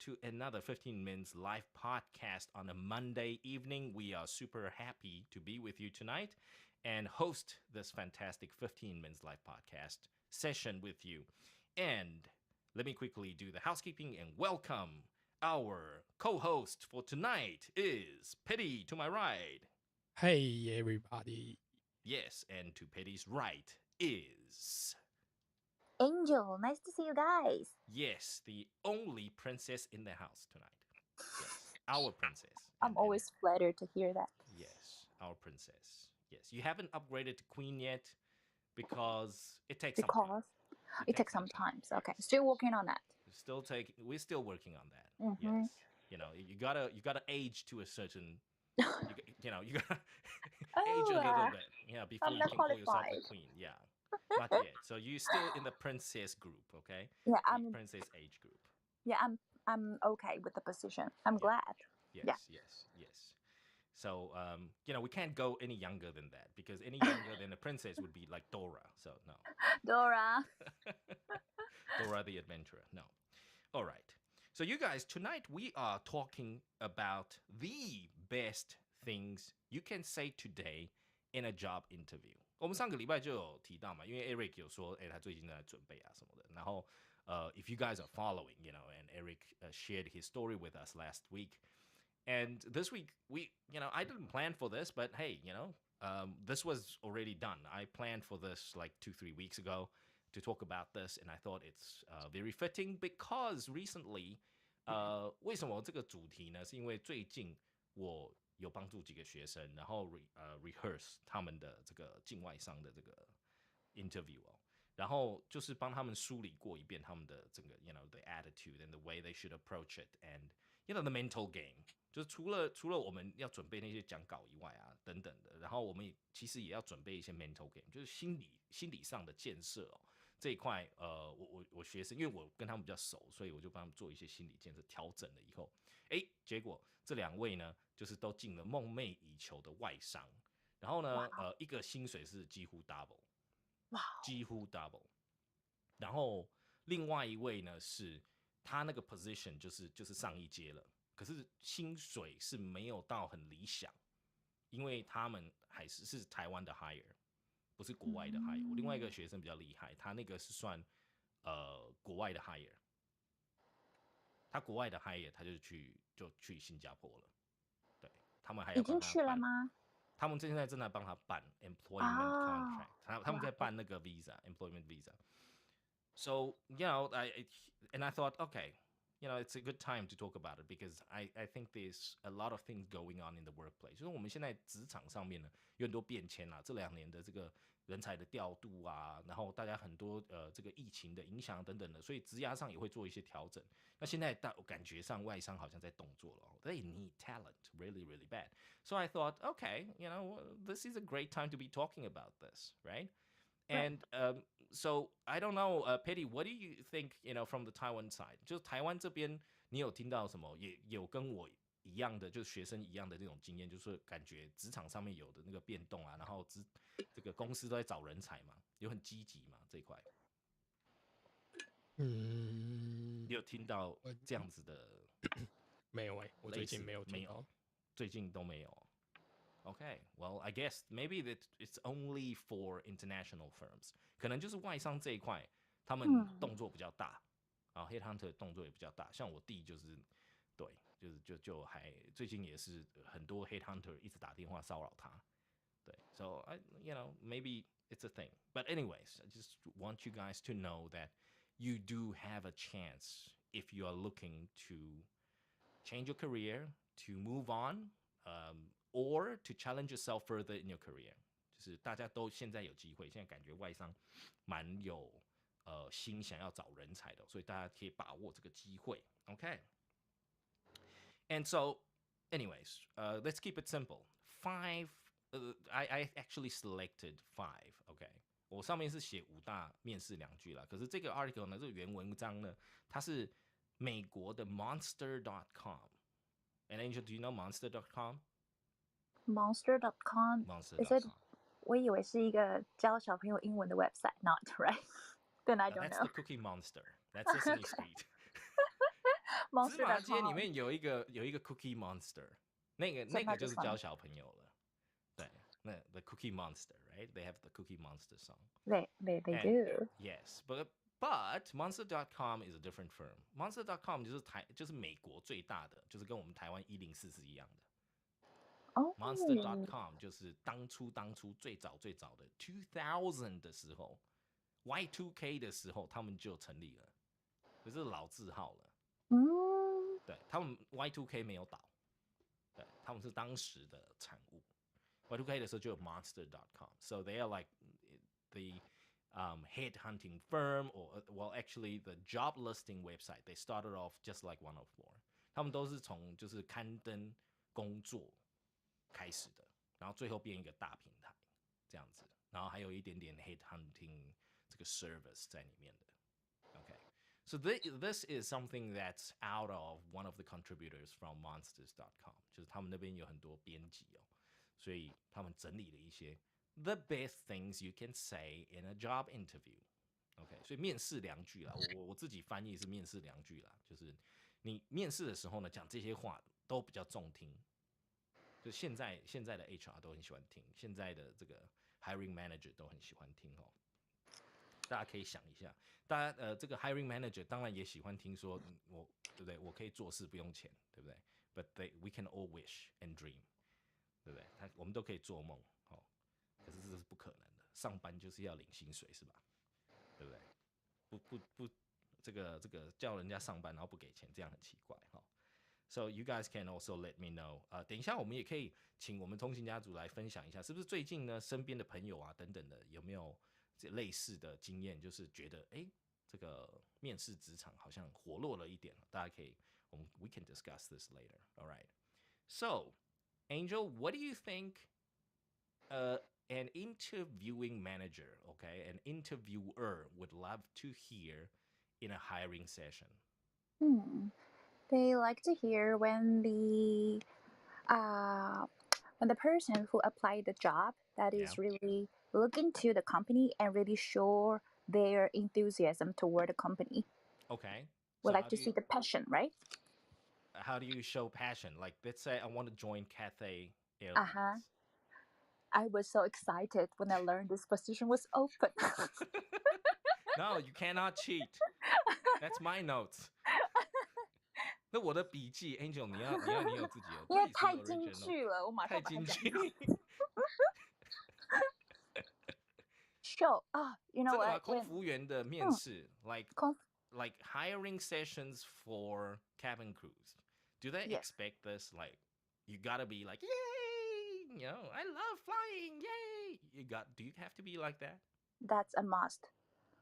to another 15 Minutes live podcast on a Monday evening. We are super happy to be with you tonight and host this fantastic 15 Minutes live podcast session with you. And let me quickly do the housekeeping and welcome our co-host for tonight is Petty to my right. Hey, everybody. Yes, and to Petty's right is... Angel, nice to see you guys. Yes, the only princess in the house tonight. Yes, our princess. I'm always flattered to hear that. Yes, our princess. Yes, you haven't upgraded to queen yet because it takes some time. It takes some time. Okay, still working on that. We're still working on that. Mm-hmm. Yes, you gotta age to a certain. You gotta age a little bit. Before you can call yourself a queen. Yeah. Not yet. So you're still in the princess group, okay? Yeah, I'm princess age group. Yeah, I'm okay with the position. I'm glad. Yes. So we can't go any younger than that because any younger than a princess would be like Dora. So no. Dora. Dora the Adventurer. No. All right. So you guys, tonight we are talking about the best things you can say today in a job interview. 我们上个礼拜就有提到嘛，因为 Eric 有说，他最近在准备啊什么的。然后if you guys are following, and Eric shared his story with us last week. And this week, I didn't plan for this, but hey, this was already done. I planned for this like 2-3 weeks ago to talk about this, and I thought it's very fitting because recently, 为什么这个主题呢？是因为最近我有帮助几个学生，然后rehearse 他们的这个境外商的这个 interview 然后就是帮他们梳理过一遍他们的整个 the attitude and the way they should approach it and the mental game， 就是除了我们要准备那些讲稿以外啊等等的，然后我们其实也要准备一些 mental game， 就是心理上的建设这一块我学生因为我跟他们比较熟，所以我就帮他们做一些心理建设，调整了以后，结果这两位呢就是都进了梦寐以求的外商，然后呢一个薪水是几乎 double。几乎 double， 然后另外一位呢是他那个 position 就是上一阶了，可是薪水是没有到很理想，因为他们还是台湾的 hire， 不是国外的 hire。我另外一个学生比较厉害，他那个是算国外的 hire， 他国外的 hire 他就去新加坡了，对他们还要已经去了吗？他们现在正在帮他办 employment contract， 他们在办那个 employment visa. So, I thought, okay, it's a good time to talk about it because I think there's a lot of things going on in the workplace. 就是我们现在职场上面呢有很多变迁啊，这2年的这个人才的调度啊，然后大家很多这个疫情的影响等等的，所以职涯上也会做一些调整。那现在感觉上外商好像在动作了，they need talent really, really bad. So I thought, okay, this is a great time to be talking about this, right? And so I don't know, Petty, what do you think, from the Taiwan side? 就是台湾这边，你有听到什么？也有跟我一样的，就是学生一样的这种经验，就是感觉职场上面有的那个变动啊，然后这个公司都在找人才嘛，有很积极嘛这一块。你有听到这样子的？没有我最近没有听到，最近都没有。Okay, well, I guess maybe that it's only for international firms. 可能就是外商这一块，他们动作比较大，headhunter 动作也比较大。像我弟就是，对，就还最近也是很多 headhunter 一直打电话骚扰他。对 ，so maybe it's a thing. But anyways, I just want you guys to know that you do have a chance if you are looking to change your career, to move on. Or to challenge yourself further in your career， 就是大家都现在有机会，现在感觉外商蛮有心想要找人才的，所以大家可以把握这个机会。Okay. And so, anyways, let's keep it simple. 5, I actually selected 5. Okay. 我上面是写5大面试良句啦，可是这个 article 呢，这个原文章呢，它是美国的 monster.com。And Angel, do you know monster.com? Monster.com. Monster.com. 我以为是一个教小朋友英文的 website, not right? Then I don't know. That's the Cookie Monster. That's Sesame Street. 芝麻街里 Monster.com 面有一个 Cookie Monster，那个就是教小朋友了。对，那 the Cookie Monster, right? They have the Cookie Monster song. They And, do. Yes, but Monster.com is a different firm. Monster.com 就是美国最大的，就是跟我们台湾104是一样的。Oh. Monster.com 就是当初最早的2000的时候 ，Y2K 的时候他们就成立了，可是老字号了。对，他们 Y2K 没有倒，对，他们是当时的产物。Y2K 的时候就有 Monster.com, so they are like the headhunting firm, or well, actually the job listing website. They started off just like 104. 他们都是从就是刊登工作开始的，然后最后变一个大平台这样子，然后还有一点点 headhunting 这个 service 在里面的。Okay, so this is something that's out of one of the contributors from Monsters.com， 就是他们那边有很多编辑哦，所以他们整理了一些 the best things you can say in a job interview。OK， 所以面试良句啦，我自己翻译是面试良句啦，就是你面试的时候呢，讲这些话都比较中听。就现在的 HR 都很喜欢听，现在的这个 hiring manager 都很喜欢听哦。大家可以想一下，大家这个 hiring manager 当然也喜欢听说，对不对？我可以做事不用钱，对不对 ？But we can all wish and dream， 对不对？我们都可以做梦，哦，可是这是不可能的。上班就是要领薪水，是吧？对不对？不，这个叫人家上班然后不给钱，这样很奇怪哈。So you guys can also let me know。等一下我们也可以请我们通勤家族来分享一下，是不是最近呢身边的朋友啊等等的有没有类似的经验，就是觉得这个面试职场好像活络了一点，大家可以we can discuss this later. All right. So Angel, what do you think an interviewing manager, okay, an interviewer would love to hear in a hiring session? They like to hear when the person who applied the job that is really look into the company and really show their enthusiasm toward the company. Okay. We like to see the passion, right? How do you show passion? Like, let's say I want to join Cathay Airlines. I was so excited when I learned this position was open. No, you cannot cheat. That's my notes. 那我的笔记 ，Angel， 你有自己的，因为太精致了，我马上把它讲。Show you know what？ 空服员的面试 like hiring sessions for cabin crews. Do they expect this? Like, you gotta be like, yay! You know, I love flying, yay! Do you have to be like that? That's a must.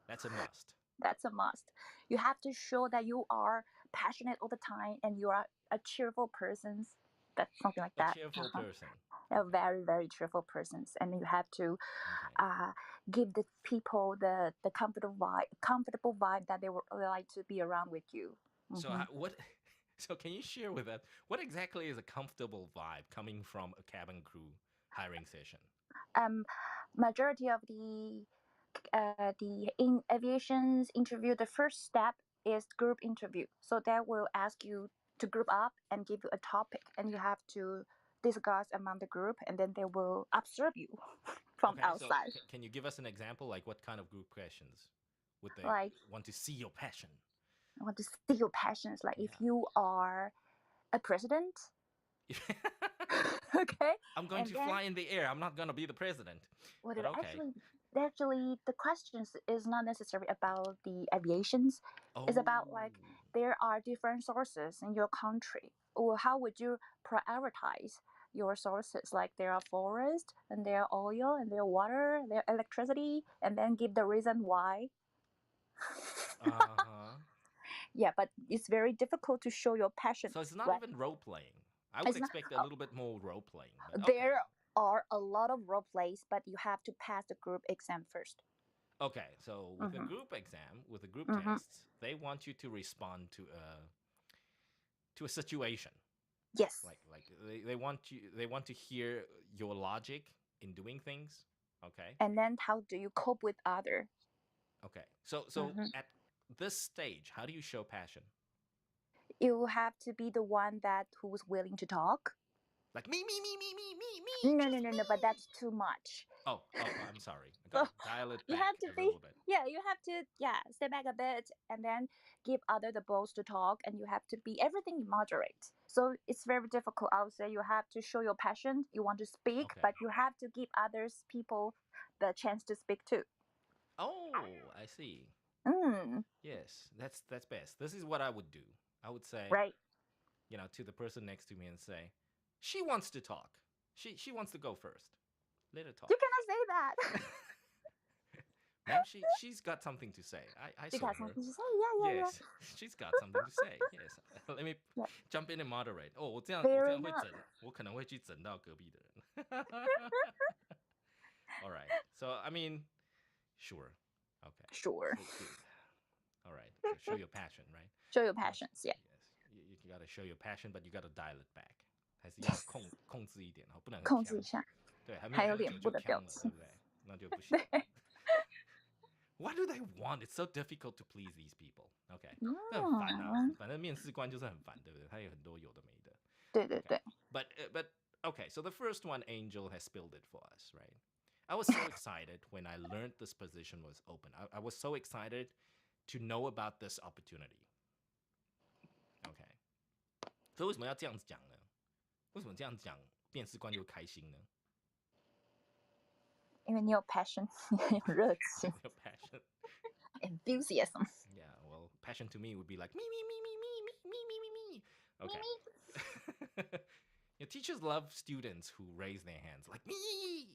That's a must. That's a must. You have to show that you are passionate all the time and you are a cheerful person. That's something like that. A cheerful person. A very, very cheerful person. And you have to give the people the comfortable vibe that they would like to be around with you. So can you share with us what exactly is a comfortable vibe coming from a cabin crew hiring session? Majority of the in aviation's interview, the first step is group interview. So that will ask you to group up and give you a topic, and you have to discuss among the group, and then they will observe you from outside. So can you give us an example, like what kind of group questions would they want to see your passion? I want to see your passions, like if you are a president. Okay. I'm going to fly in the air. I'm not going to be the president. Well, actually, the questions is not necessarily about the aviations. It's about like there are different sources in your country. Or how would you prioritize your sources? Like there are forests and there are oil and there are water, there are electricity, and then give the reason why. Yeah, but it's very difficult to show your passion. So it's not even role playing. I would expect a little bit more role playing. There are a lot of role plays, but you have to pass the group exam first. Okay, so with the group exam, with the group tests, they want you to respond to a situation. Yes. Like they want to hear your logic in doing things. Okay. And then how do you cope with others? Okay. So at this stage, how do you show passion? You have to be the one who's willing to talk. Like me. No, but that's too much. Oh, I'm sorry. I gotta dial it You back have to a little bit. you have to step back a bit and then give other the balls to talk, and you have to be everything moderate. So it's very difficult. I would say you have to show your passion. You want to speak, Okay. but you have to give others people the chance to speak too. Oh, I see. Yes, that's best. This is what I would do. I would say, Right. To the person next to me and say, she wants to talk. She wants to go first. Let her talk. You cannot say that. Ma'am, she's got something to say. I She saw got her. something to say. Yeah. Yes, she's got something to say. Yes, let me jump in and moderate. Oh,我这样 Fair 会 enough. 整，我可能会去整到隔壁的人。All right. So I mean, sure. Okay. Sure. Good. All right. So show your passion, right? Show your passions. Yeah. Yes. You gotta show your passion, but you gotta dial it back. 还是要控制一点，不能很控制一下。对，还没有喝酒就呛了，对不对？那就不行。What do they want? It's so difficult to please these people. Okay. 那很烦啊，反正面试官就是很烦，对不对？他有很多有的没的。对。But okay, so the first one, Angel has spilled it for us, right? I was so excited when I learned this position was open. I was so excited to know about this opportunity. Okay. 所以为什么要这样子讲呢？为什么这样讲面试官就开心呢？因为你有 passion， 你有热情。有 passion. Enthusiasm. Yeah, well, passion to me would be like me. Okay. Teachers love students who raise their hands like me.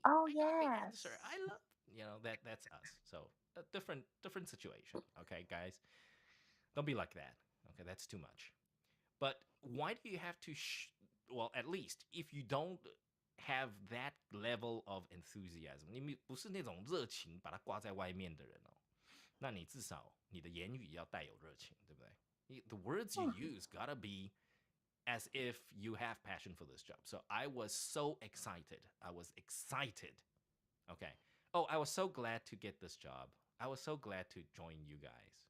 Oh, I got the yes. answer. I love, that's us. So a different situation. Okay, guys, don't be like that. Okay, that's too much. But why do you have to? Well, at least if you don't have that level of enthusiasm, 你不是那种热情把它挂在外面的人哦，那你至少你的言语要带有热情，对不对？The words you use gotta be as if you have passion for this job. So I was so excited. Okay. Oh, I was so glad to get this job. I was so glad to join you guys.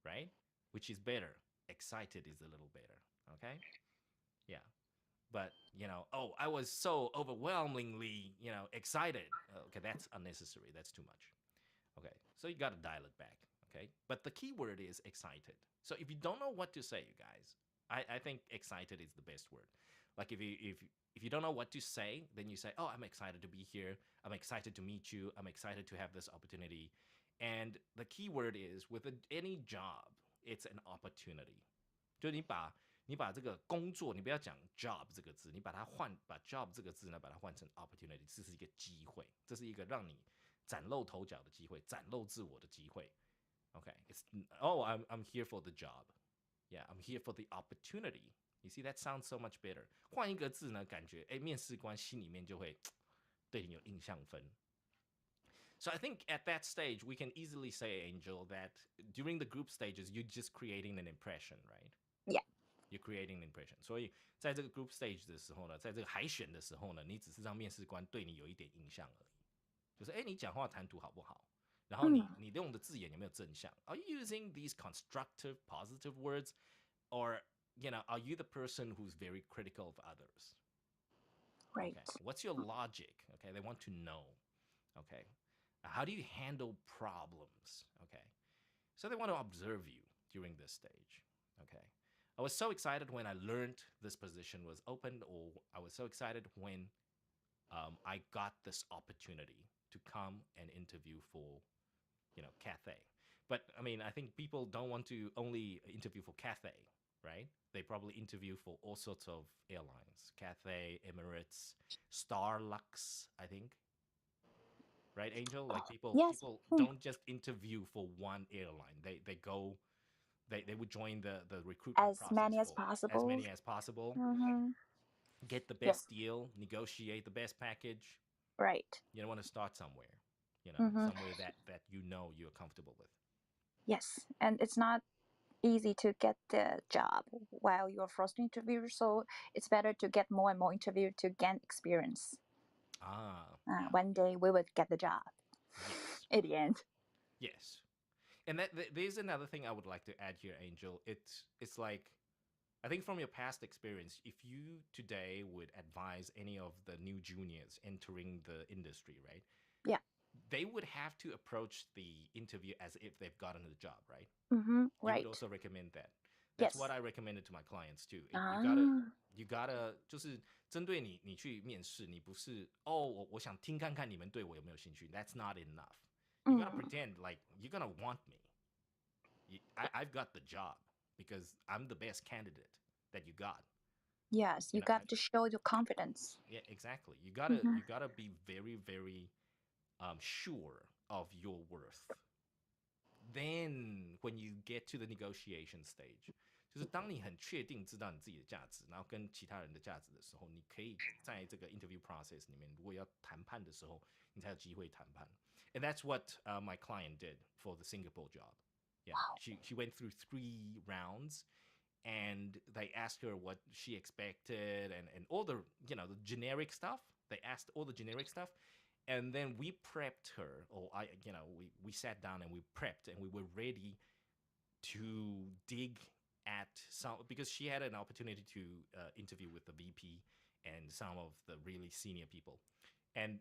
Right? Which is better. Excited is a little better. Okay? Yeah. But, oh, I was so overwhelmingly, excited. Okay, that's unnecessary. That's too much. Okay. So you got to dial it back. Okay? But the key word is excited. So if you don't know what to say, you guys, I think excited is the best word. Like if you don't know what to say, then you say, oh, I'm excited to be here. I'm excited to meet you. I'm excited to have this opportunity. And the key word is with any job, it's an opportunity. 就你把这个工作，你不要讲 job 这个字，你把 job 这个字呢，把它换成 opportunity， 这是一个机会，这是一个让你崭露头角的机会，崭露自我的机会。Okay, I'm here for the job. Yeah, I'm here for the opportunity. You see, that sounds so much better. 换一个字呢，感觉面试官心里面就会对你有印象分。So I think at that stage, we can easily say, Angel, that during the group stages, you're just creating an impression, right? Yeah. You're creating an impression. 所以在这个 group stage 的时候呢，在这个海选的时候呢，你只是让面试官对你有一点印象而已。就是你讲话谈吐好不好？然后你用的字眼有没有正向？ Are you using these constructive, positive words, or are you the person who's very critical of others? Right. Okay. What's your logic? Okay, they want to know. Okay, how do you handle problems? Okay, so they want to observe you during this stage. Okay, I was so excited when I learned this position was open, or I was so excited when I got this opportunity to come and interview for Cathay. But I mean, I think people don't want to only interview for Cathay, right? They probably interview for all sorts of airlines. Cathay, Emirates, Starlux, I think. Right, Angel? Like people don't just interview for one airline. They would join the recruitment process. As many as possible. Mm-hmm. Get the best deal, negotiate the best package. Right. You don't want to start somewhere. Somewhere that you're comfortable with. Yes, and it's not easy to get the job while you're first interview, so it's better to get more and more interview to gain experience. One day we will get the job. Yes. At the end. Yes. And there's another thing I would like to add here, Angel. It's like, I think from your past experience, if you today would advise any of the new juniors entering the industry, right? Yeah. They would have to approach the interview as if they've gotten the job, right? You Right. would also recommend that. That's Yes. what I recommended to my clients too. You 啊 gotta 就是针对你去面试，你不是我想听看看你们对我有没有兴趣。That's not enough. You gotta pretend like you're gonna want me. I've got the job because I'm the best candidate that you got. Yes, you got to show your confidence. Yeah, exactly. You gotta be very, very sure of your worth. Then when you get to the negotiation stage, 就是当你很确定知道你自己的价值，然后跟其他人的价值的时候，你可以在这个 interview process 里面，如果要谈判的时候，你才有机会谈判。And that's what my client did for the Singapore job. Yeah, Wow. she went through 3 rounds, and they asked her what she expected and all the the generic stuff. They asked all the generic stuff, and then we prepped her, or we sat down and we prepped, and we were ready to dig at some, because she had an opportunity to interview with the VP and some of the really senior people, and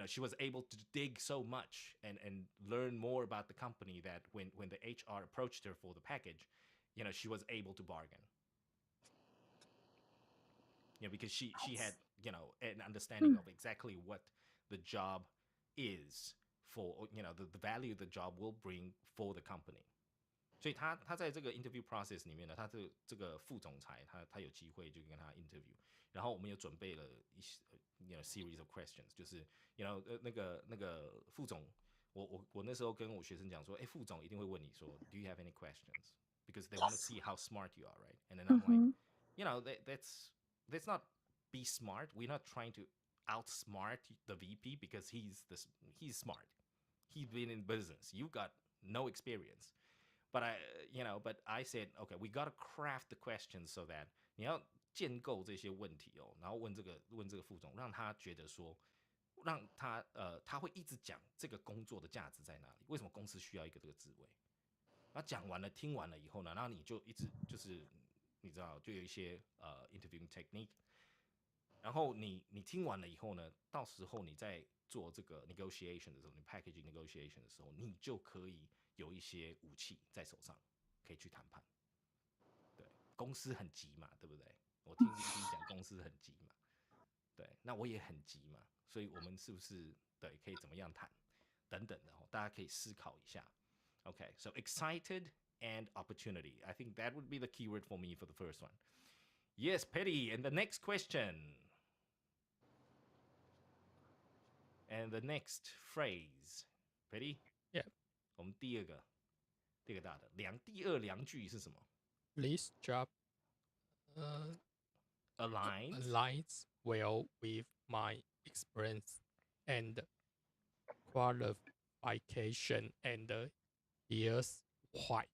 she was able to dig so much and learn more about the company that when the HR approached her for the package, she was able to bargain. Because she had an understanding of exactly what the job is for, the value the job will bring for the company. 所以他在这个 interview process 里面呢，他这个副总裁他有机会就跟他 interview， 然后我们有准备了一些series of questions， 就是那个副总，我那时候跟我学生讲说，副总一定会问你说 ，Do you have any questions? Because they want to see how smart you are, right? And then I'm like, that's not be smart. We're not trying to outsmart the VP because he's smart. He's been in business. You've got no experience. But I said, okay, we gotta craft the questions so that 你要建构这些问题然后问这个副总，让他觉得说，让他他会一直讲这个工作的价值在哪里，为什么公司需要一个这个职位。然后讲完了，听完了以后呢，然后你就一直就是你知道，就有一些interviewing technique。然后你听完了以后呢，到时候你在做这个 negotiation 的时候，你 packaging negotiation 的时候，你就可以有一些武器在手上，可以去谈判。对，公司很急嘛，对不对？我听 VP 讲公司很急嘛，对，那我也很急嘛，所以我们是不是对可以怎么样谈，等等的大家可以思考一下。Okay, so excited and opportunity. I think that would be the keyword for me for the first one. Yes, Petty, and the next question. And the next phrase. Petty? Yeah. 我们第二个大的第二良句是什么？ This job aligns well with my experience and qualification, and here's why.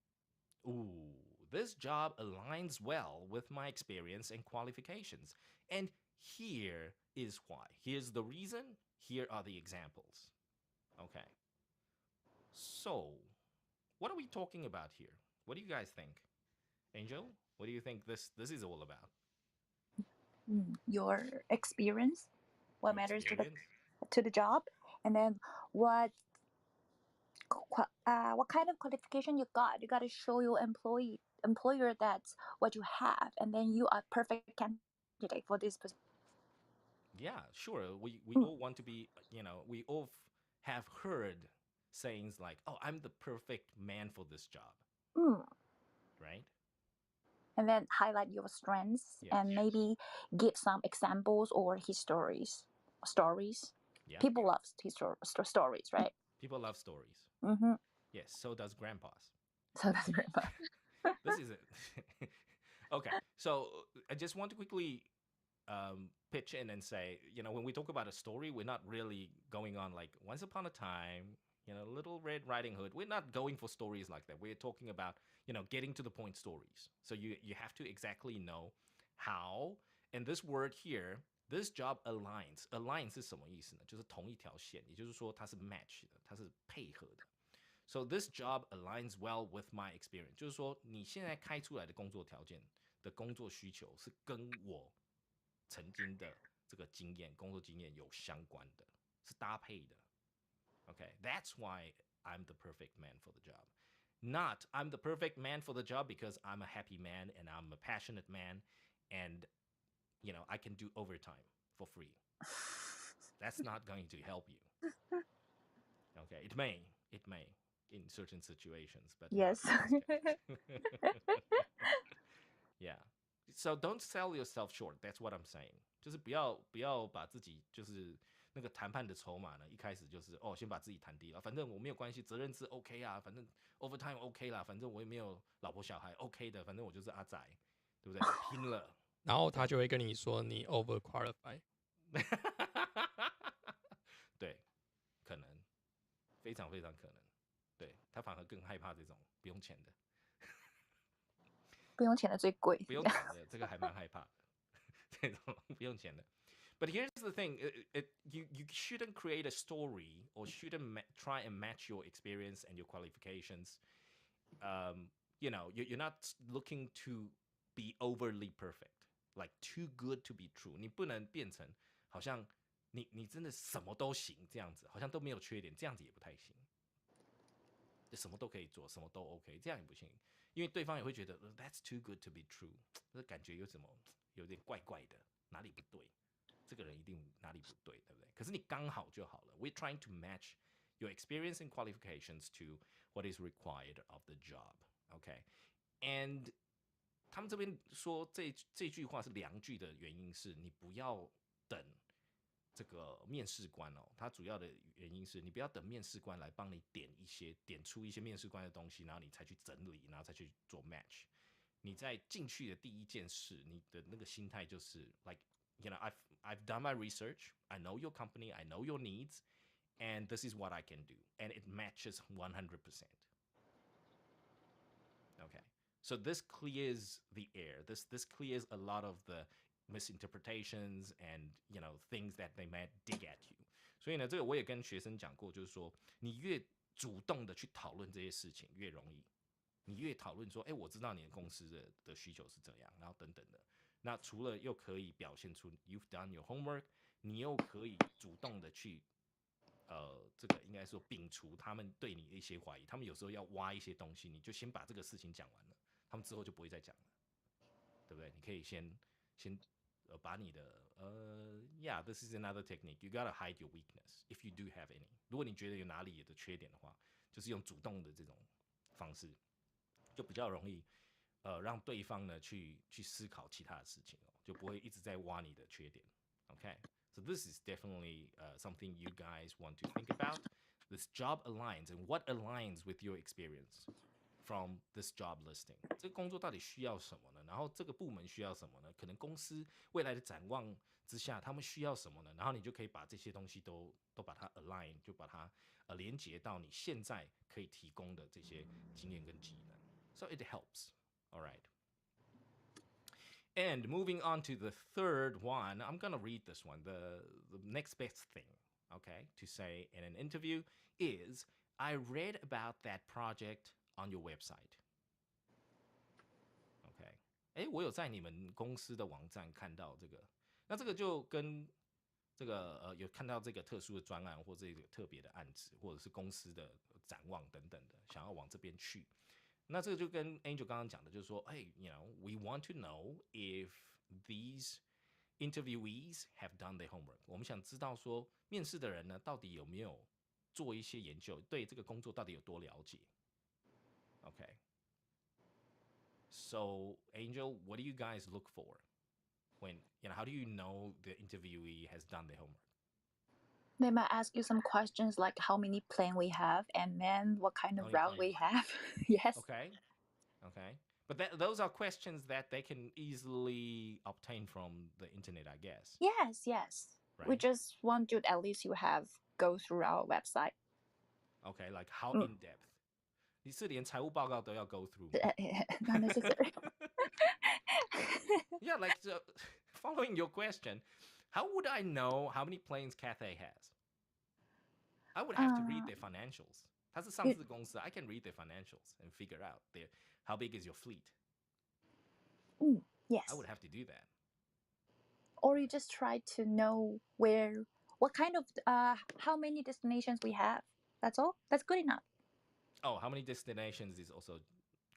Ooh, this job aligns well with my experience and qualifications. And here is why. Here's the reason. Here are the examples. Okay. So, what are we talking about here? What do you guys think? Angel, what do you think this is all about? Your experience, what Your matters experience? to the job, and then what kind of qualification you got. You got to show your employer that's what you have, and then you are perfect candidate for this position. Yeah, sure. We all want to be, we all have heard sayings like, oh, I'm the perfect man for this job. Right? And then highlight your strengths and maybe give some examples or his stories. Yeah. People love his stories, right? People love stories. Yes, so does grandpas. This is it. Okay, so I just want to quickly pitch in and say, when we talk about a story, we're not really going on like once upon a time, Little Red Riding Hood. We're not going for stories like that. We're talking about, getting to the point stories. So you have to exactly know how. And this word here, this job aligns. Align 是什么意思呢？就是同一条线，也就是说它是 match 的，它是配合的。So this job aligns well with my experience. 就是说你现在开出来的工作条件，的工作需求是跟我曾经的这个经验、工作经验有相关的，是搭配的。Okay, that's why I'm the perfect man for the job. Not I'm the perfect man for the job because I'm a happy man and I'm a passionate man and I can do overtime for free. That's not going to help you. Okay, it may in certain situations, but Yes. Yeah. So don't sell yourself short. That's what I'm saying. 就是不要把自己就是那个谈判的筹码呢，一开始就是先把自己谈低了，反正我没有关系，责任制 OK 啊，反正 overtime OK 啦，反正我也没有老婆小孩 OK 的，反正我就是阿仔，对不对？拼了。然后他就会跟你说你 overqualified。对，可能非常非常可能，对他反而更害怕这种不用钱的。不用钱的最贵。不用钱的这个还蛮害怕的，这种不用钱的。But here's the thing: you shouldn't create a story or shouldn't try and match your experience and your qualifications. You're not looking to be overly perfect, like too good to be true. 你不能变成好像你真的什么都行这样子，好像都没有缺点，这样子也不太行。什么都可以做，什么都 OK， 这样也不行，因为对方也会觉得 That's too good to be true， 这感觉有点怪怪的，哪里不对？这个人一定哪里不对，对不对？可是你刚好就好了。We're trying to match your experience and qualifications to what is required of the job. Okay, and 他们这边说这句话是良句的原因是你不要等这个面试官他主要的原因是你不要等面试官来帮你点出一些面试官的东西，然后你才去整理，然后再去做 match。你在进去的第一件事，你的那个心态就是 I've done my research, I know your company, I know your needs, and this is what I can do, and it matches 100%. Okay, so this clears the air. This clears a lot of the misinterpretations and things that they might dig at you. 所以呢，这个我也跟学生讲过，就是说，你越主动的去讨论这些事情，越容易。你越讨论说，我知道你的公司的需求是这样，然后等等的。那除了又可以表现出 you've done your homework， 你又可以主动的去这个应该说摒除他们对你的一些怀疑。他们有时候要挖一些东西，你就先把这个事情讲完了，他们之后就不会再讲了，对不对？你可以先把你的yeah, this is another technique. You gotta hide your weakness if you do have any. 如果你觉得有哪里的缺点的话，就是用主动的这种方式，就比较容易让对方呢去思考其他的事情就不会一直在挖你的缺点。Okay, so this is definitely something you guys want to think about. This job aligns, and what aligns with your experience from this job listing. 这个工作到底需要什么呢？然后这个部门需要什么呢？可能公司未来的展望之下，他们需要什么呢？然后你就可以把这些东西都把它 align， 就把它连接到你现在可以提供的这些经验跟技能。So it helps. All right. And moving on to the third one, I'm gonna read this one. The next best thing, okay, to say in an interview is, I read about that project on your website. OK， 我有在你们公司的网站看到这个，那这个就跟这个有看到这个特殊的专案或这个特别的案子，或者是公司的展望等等的，想要往这边去。那这个就跟 Angel 刚刚讲的，就是说we want to know if these interviewees have done their homework。我们想知道说，面试的人呢，到底有没有做一些研究，对这个工作到底有多了解。Okay. So, Angel, what do you guys look for when how do you know the interviewee has done their homework? They might ask you some questions like how many plane we have and then what kind of route we have. Yes. Okay. But those are questions that they can easily obtain from the internet, I guess. Yes. Right? We just want you at least you have go through our website. Okay, like how in depth? 你是连财务报告都要 go through? Not necessary. Yeah, like following your question, how would I know how many planes Cathay has? I would have to read their financials. 它是上市公司 I can read their financials and figure out how big is your fleet. Yes. I would have to do that. Or you just try to know what kind of how many destinations we have. That's all. That's good enough. Oh, how many destinations is also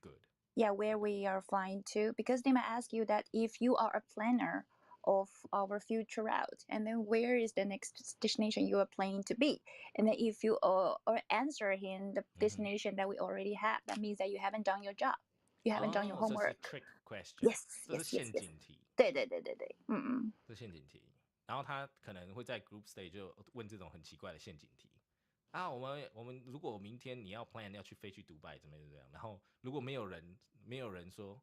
good. Yeah, where we are flying to, because they might ask you that if you are a planner of our future route, and then where is the next destination you are planning to be, and then if you or answer him the destination that we already have, that means that you haven't done your job, you haven't done your So it's a homework. trick question. Yes, 这是 yes, 陷 yes, yes. 阱题。对，这是陷阱题。然后他可能会在 group stage 就问这种很奇怪的陷阱题。啊，我们如果明天你要 plan 要去飞去迪拜怎么样？然后如果没有人说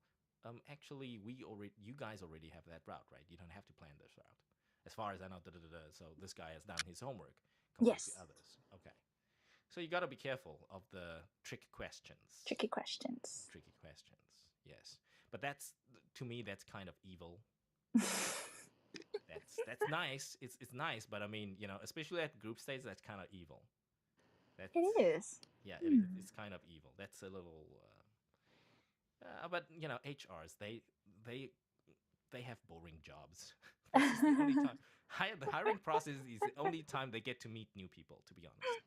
，actually you guys already have that route, right? You don't have to plan this route. As far as I know, so this guy has done his homework compared Yes. to others. Okay. So you got to be careful of the trick questions. Tricky questions. Tricky questions. Yes. But to me that's kind of evil. That's nice. It's nice, but I mean, especially at group stage, that's kind of evil. It is. Yeah, it's kind of evil. That's a little. But HRs they have boring jobs. This is the only time. The hiring process is the only time they get to meet new people. To be honest.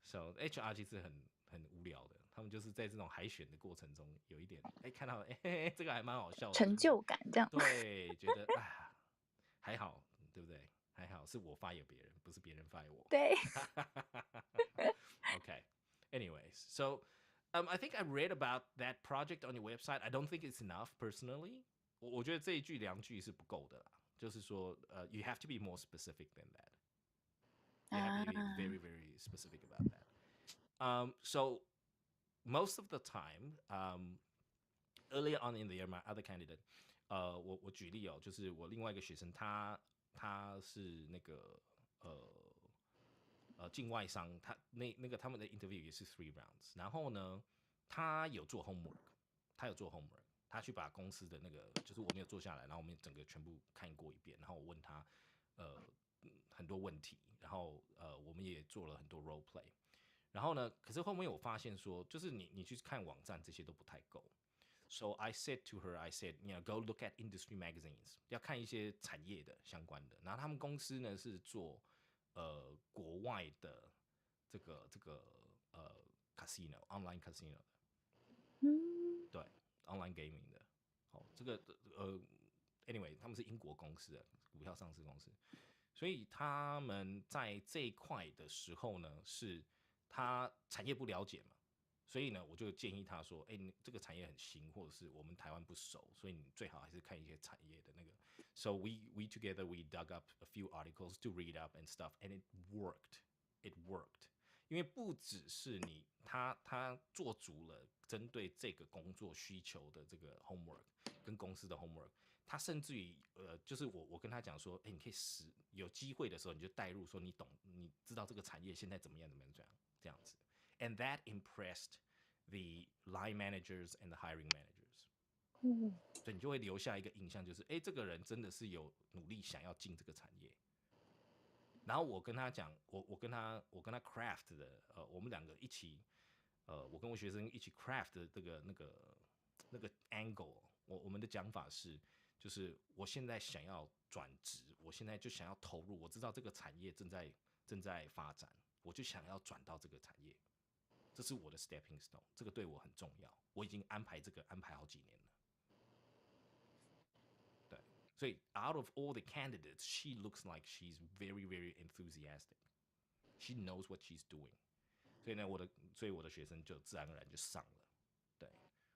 So HR 其实很无聊的，他们就是在这种海选的过程中有一点看到这个还蛮好笑的，成就感这样。对，觉得还好，对不对？还好是我 fire 别人，不是别人 fire 我。对。Okay. Anyways, so I think I read about that project on your website. I don't think it's enough personally. 我觉得这一句两句是不够的啦，就是说you have to be more specific than that. You have to be very, very specific about that. So most of the time, earlier on in the year, my other candidate, 我举例哦，就是我另外一个学生，他是那个境外商，他他们的 interview 也是 3 rounds， 然后呢，他有做 homework， 他去把公司的那个，就是我们有做下来，然后我们整个全部看过一遍，然后我问他很多问题，然后我们也做了很多 role play， 然后呢，可是后面我发现说，就是你去看网站这些都不太够。So I said to her, I said, go look at industry magazines， 要看一些产业的相关的。然后他们公司呢是做国外的这个casino online casino 的，对 online gaming 的。好，这个anyway 他们是英国公司的股票上市公司，所以他们在这一块的时候呢，是他产业不了解嘛。所以呢，我就建议他说：“你这个产业很新，或者是我们台湾不熟，所以你最好还是看一些产业的那个。” So we together we dug up a few articles to read up and stuff, and it worked. It worked. 因为不只是他做足了针对这个工作需求的这个 homework 跟公司的 homework， 他甚至于就是我跟他讲说，你可以有机会的时候你就带入说你知道这个产业现在怎么样这样子。And that impressed the line managers and the hiring managers. 所以你就会留下一个印象，就是这个人真的是有努力想要进这个产业。然后我跟他讲，我跟他 craft 的，我们两个一起，我跟我学生一起 craft 的那个 angle， 我们的讲法是，就是我现在想要转职，我现在就想要投入，我知道这个产业正在发展，我就想要转到这个产业。这是我的 stepping stone， 这个对我很重要，我已经安排好几年了。对，所以 out of all the candidates, she looks like she's very, very enthusiastic. She knows what she's doing. 所以呢，我的学生就自然而然就上了。对，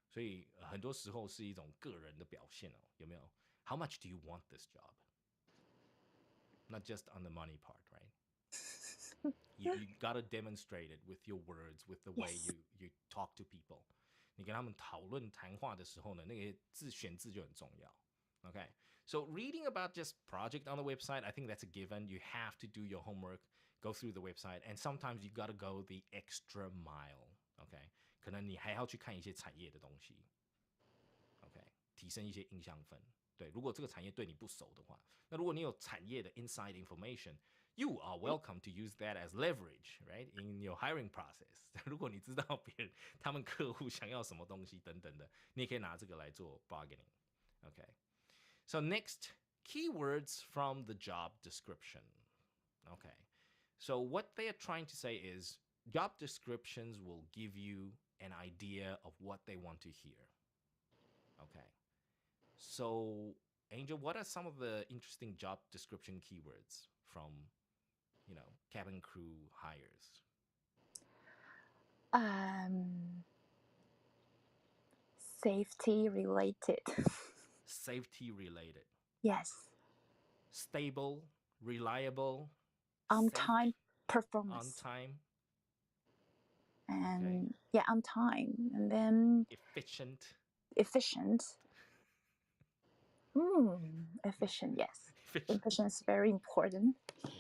所以很多时候是一种个人的表现哦，有没有 ？How much do you want this job? Not just on the money part, right? You gotta demonstrate it with your words, with the way you talk to people. 你跟他们讨论谈话的时候呢，那些选字就很重要。Okay, so reading about just project on the website, I think that's a given. You have to do your homework, go through the website, and sometimes you gotta go the extra mile. Okay, 可能你还要去看一些产业的东西。Okay, 提升一些印象分。对，如果这个产业对你不熟的话，那如果你有产业的 inside information， You are welcome to use that as leverage, right, in your hiring process. 如果你知道别人他们客户想要什么东西等等的，你也可以拿这个来做 bargaining. Okay. So next, keywords from the job description. Okay. So what they are trying to say is job descriptions will give you an idea of what they want to hear. Okay. So, Angel, what are some of the interesting job description keywords from, cabin crew hires? Safety related. Safety related. Yes. Stable, reliable, On safe, time performance. on time, And on time. And then efficient. efficient. Efficient, yes. Efficient is very important. Yes.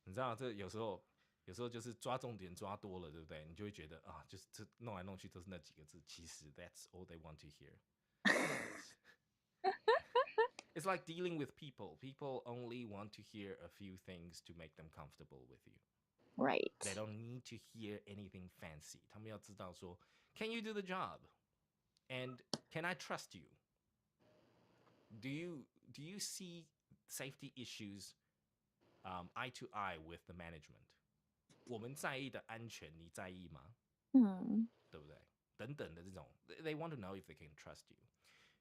你知道这有时候就是抓重点抓多了，对不对？你就会觉得啊，就是这弄来弄去都是那几个字，其实 that's all they want to hear. It's like dealing with people. People only want to hear a few things to make them comfortable with you. Right. They don't need to hear anything fancy. 他们要知道说 Can you do the job? And can I trust you? Do you see safety issues eye to eye with the management? 我们在意的安全，你在意吗？对不对？等等的这种 they want to know if they can trust you.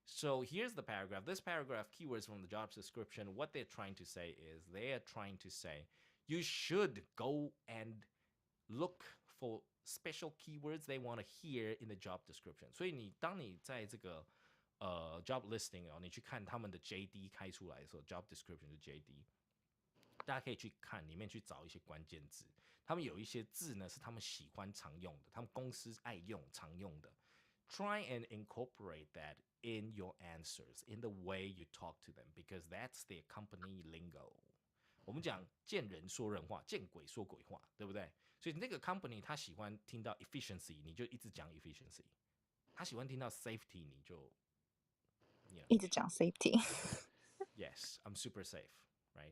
So here's the paragraph. This paragraph, keywords from the job description, what they're trying to say is they are trying to say you should go and look for special keywords they want to hear in the job description. 所以当你在这个job listing 你去看他们的 JD 开出来的时候 ，job description 是 JD， 大家可以去看里面去找一些关键字。他们有一些字呢是他们喜欢常用的，他们公司爱用常用的。Try and incorporate that in your answers, in the way you talk to them, because that's their company lingo. 我们讲见人说人话，见鬼说鬼话，对不对？所以那个 company 他喜欢听到 efficiency， 你就一直讲 efficiency； 他喜欢听到 safety， 你就一直讲 safety. Yes, I'm super safe, right?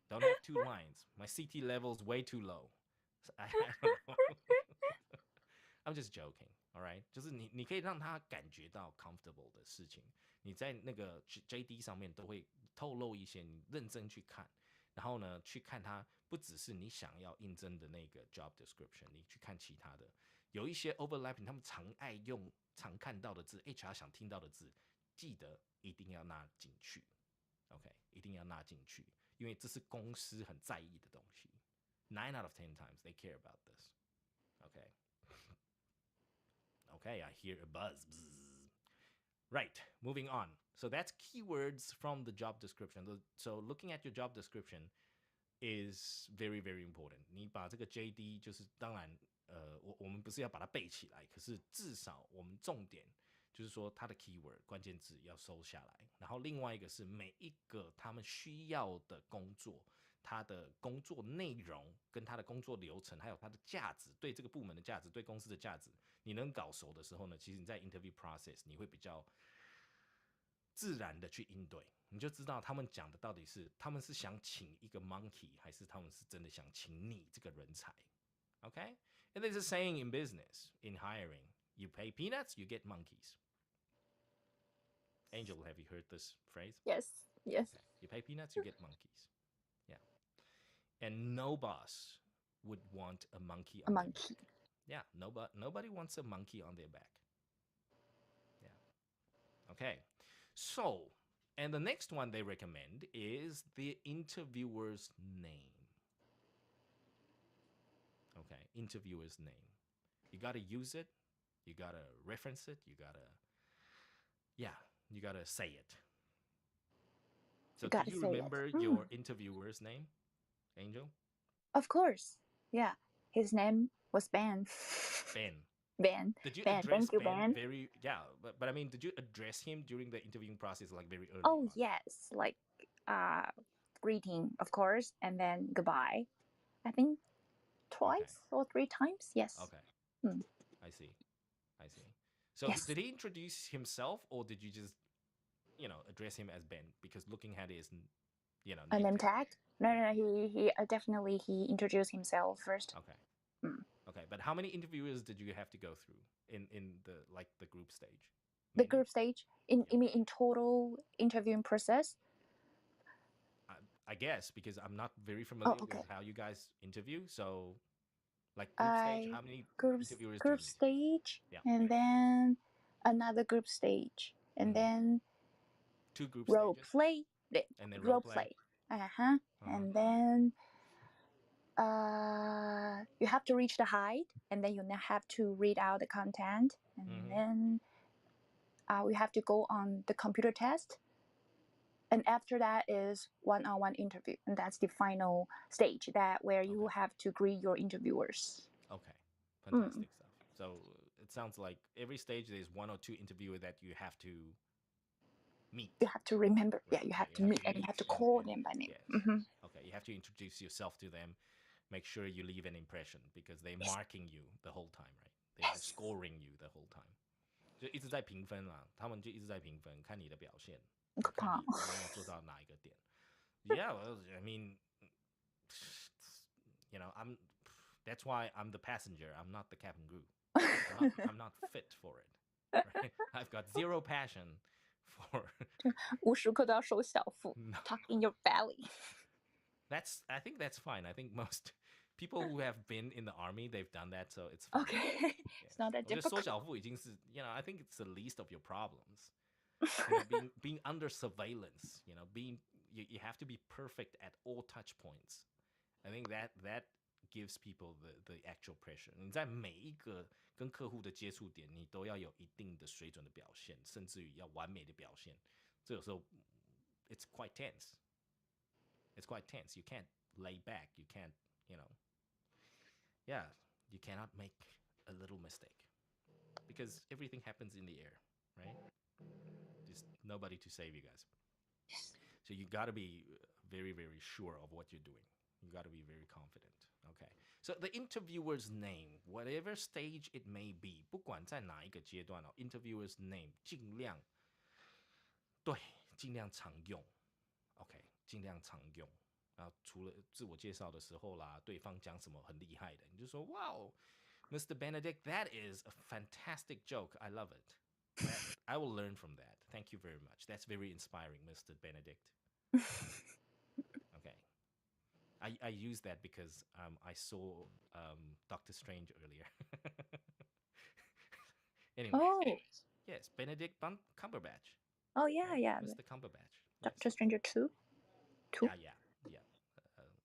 Don't have 2 lines. My CT level's way too low. I don't know. I'm just joking, all right? 就是你可以让他感觉到 comfortable 的事情，你在那个 JD 上面都会透露一些，你认真去看，然后呢，去看它不只是你想要应征的那个 job description， 你去看其他的，有一些 overlapping， 他们常爱用、常看到的字 ，HR 想听到的字，记得一定要纳进去 ，OK， 一定要纳进去，因为这是公司很在意的东西。9 out of 10 times they care about this. Okay. Okay, I hear a buzz. Bzz. Right, moving on. So that's keywords from the job description. So looking at your job description is very, very important. 你把这个 JD 就是当然，我们不是要把它背起来，可是至少我们重点就是说它的 keyword 关键字要收下来。然后另外一个是每一个他们需要的工作。他的工作内容跟他的工作流程，还有他的价值，对这个部门的价值，对公司的价值，你能搞熟的时候呢，其实你在 interview process 你会比较自然的去应对，你就知道他们讲的到底是他们是想请一个 monkey， 还是他们是真的想请你这个人才。Okay? And there's a saying in business, in hiring, you pay peanuts, you get monkeys. Angel, have you heard this phrase? Yes. Okay. You pay peanuts, you get monkeys. And no boss would want a monkey on their back. Yeah, nobody wants a monkey on their back. Yeah. Okay. So, and the next one they recommend is the interviewer's name. Okay, interviewer's name. You got to use it. You got to reference it. You got to say it. So, do you remember your interviewer's name? Angel? Of course. Yeah. His name was Ben. Ben. Did you Ben. address Thank you, Ben? Ben. But I mean, did you address him during the interviewing process, like very early? Oh, yes. Like, greeting, of course, and then goodbye. I think twice or 3 times. Yes. Okay. I see. So did he introduce himself, or did you just, address him as Ben? Because looking at his, a name tag. No, he definitely he introduced himself first. Okay. Mm. Okay, but how many interviewers did you have to go through in the group stage? The Many? group stage you mean in total interviewing process? I guess because I'm not very familiar Okay. with how you guys interview. So, like group stage, how many interviewers do you Group need? stage, Yeah. and then another group stage, and then 2 group role stages, play. and then Role play. And then you have to reach the height, and then you now have to read out the content, and then we have to go on the computer test, and after that is one-on-one interview, and that's the final stage that where you have to greet your interviewers. Okay, fantastic stuff. So it sounds like every stage there's 1 or 2 interviewers that you have to meet. You have to remember, Right. you have to meet, and you have to call them by name. Yes. Okay, you have to introduce yourself to them. Make sure you leave an impression because they're marking you the whole time, right? They're scoring you the whole time. 就一直在评分啦，他们就一直在评分，看你的表现，看你有没有做到哪一个点。Yeah, well, I mean, that's why I'm the passenger. I'm not the cabin crew. I'm not fit for it. Right? I've got zero passion for 无时刻都要收小腹 tuck in your belly. I think that's fine. I think most people who have been in the army, they've done that, so it's fine. Okay. It's not that 我觉得缩 difficult. 小腹已经是 I think it's the least of your problems. Being under surveillance, you have to be perfect at all touch points. I think that gives people the actual pressure. 你在每一个跟客户的接触点，你都要有一定的水准的表现，甚至于要完美的表现。这有时候 it's quite tense. It's quite tense. You can't lay back. You can't, you cannot make a little mistake because everything happens in the air, right? Just nobody to save you guys. So you got to be very, very sure of what you're doing. You got to be very confident. Okay. So the interviewer's name, whatever stage it may be, 不管在哪一个阶段哦 interviewer's name 尽量常用。OK， 尽量常用。然后除了自我介绍的时候啦，对方讲什么很厉害的，你就说 Wow, Mr. Benedict, that is a fantastic joke. I love it. I will learn from that. Thank you very much. That's very inspiring, Mr. Benedict. Okay. I use that because I saw Doctor Strange earlier. Anyway. Oh. Yes, Benedict Cumberbatch. Oh yeah, yeah. Mr. Cumberbatch. Doctor Stranger 2. Yeah.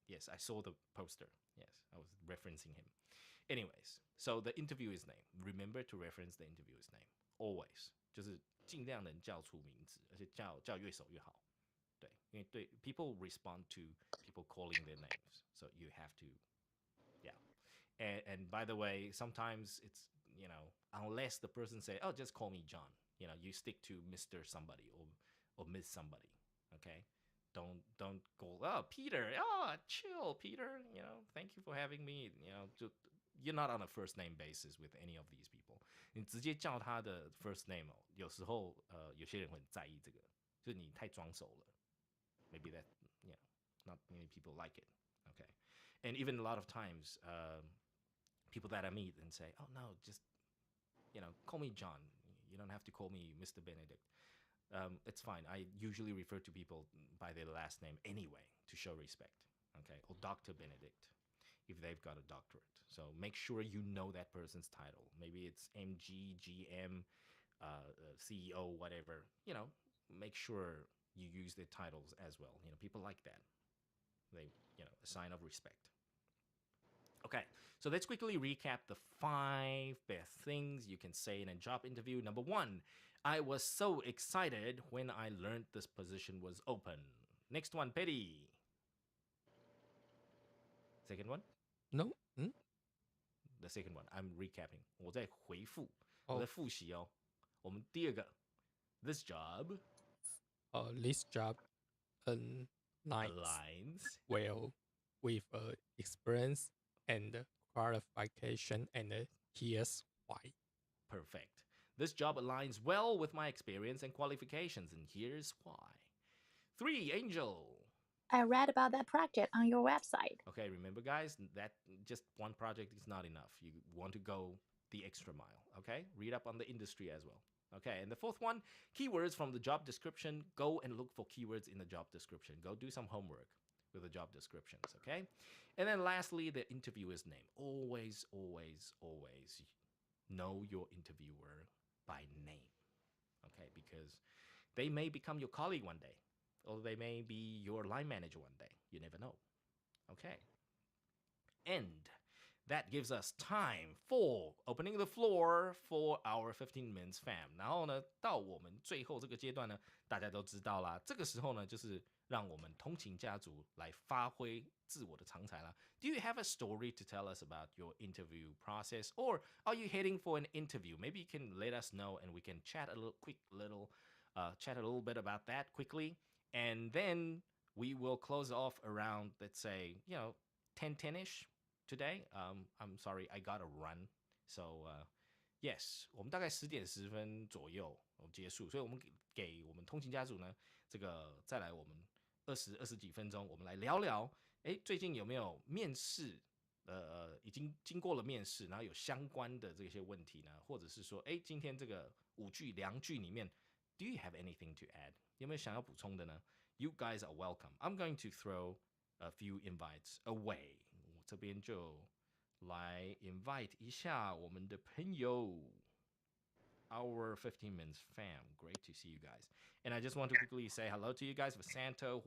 Yes, I saw the poster. Yes, I was referencing him. Anyways, so the interviewer's name. Remember to reference the interviewer's name. Always. 就是尽量能叫出名字，而且叫越熟越好。对，因为对 people respond to people calling their names, so you have to, yeah. And by the way, sometimes it's unless the person say, oh, just call me John. You stick to Mr. somebody or Miss somebody. Okay. Don't go, oh, Peter, oh, chill, Peter, thank you for having me, you're not on a first name basis with any of these people. 你直接叫他的 first name 有时候有些人会很在意这个，就是你太装熟了。Maybe that, not many people like it. Okay. And even a lot of times, people that I meet and say, oh no, just, call me John. You don't have to call me Mr. Benedict. It's fine. I usually refer to people by their last name anyway to show respect. Okay. Or Dr. Benedict if they've got a doctorate. So make sure you know that person's title. Maybe it's MG, GM, CEO, whatever. Make sure you use their titles as well. People like that. They, a sign of respect. Okay, so let's quickly recap the 5 best things you can say in a job interview. Number 1, I was so excited when I learned this position was open. Next one, Petty. Second one? No. The second one, I'm recapping. 我在回复，我在复习哦。我们第二个 this job this job aligns well with experience and qualification, and here's why. Perfect. This job aligns well with my experience and qualifications, and here's why. 3, Angel. I read about that project on your website. Okay, remember, guys, that just one project is not enough. You want to go the extra mile. Okay, read up on the industry as well. Okay, and the fourth one, keywords from the job description. Go and look for keywords in the job description. Go do some homework with the job descriptions. Okay, and then lastly, the interviewer's name. Always, always, always know your interviewer by name. Okay, because they may become your colleague one day, or they may be your line manager one day. You never know. Okay. And that gives us time for opening the floor for our 15 minutes fam. 然后呢，到我们最后这个阶段呢，大家都知道啦。这个时候呢，就是让我们通勤家族来发挥自我的长才啦。Do you have a story to tell us about your interview process, or are you heading for an interview? Maybe you can let us know, and we can chat a little bit about that quickly, and then we will close off around, let's say, 10:10ish today. I'm sorry, I gotta run. So, yes, 我们大概10:10左右结束，所以我们给我们通勤家族呢，这个再来我们20几分钟，我们来聊聊，最近有没有面试？已经经过了面试，然后有相关的这些问题呢，或者是说，今天这个5句良句里面 ，Do you have anything to add？ 有没有想要补充的呢？ You guys are welcome. I'm going to throw a few invites away. 我这边就来 invite 一下我们的朋友 our 15 minutes fam. Great to see you guys. And I just want to quickly say hello to you guys. Vasanto,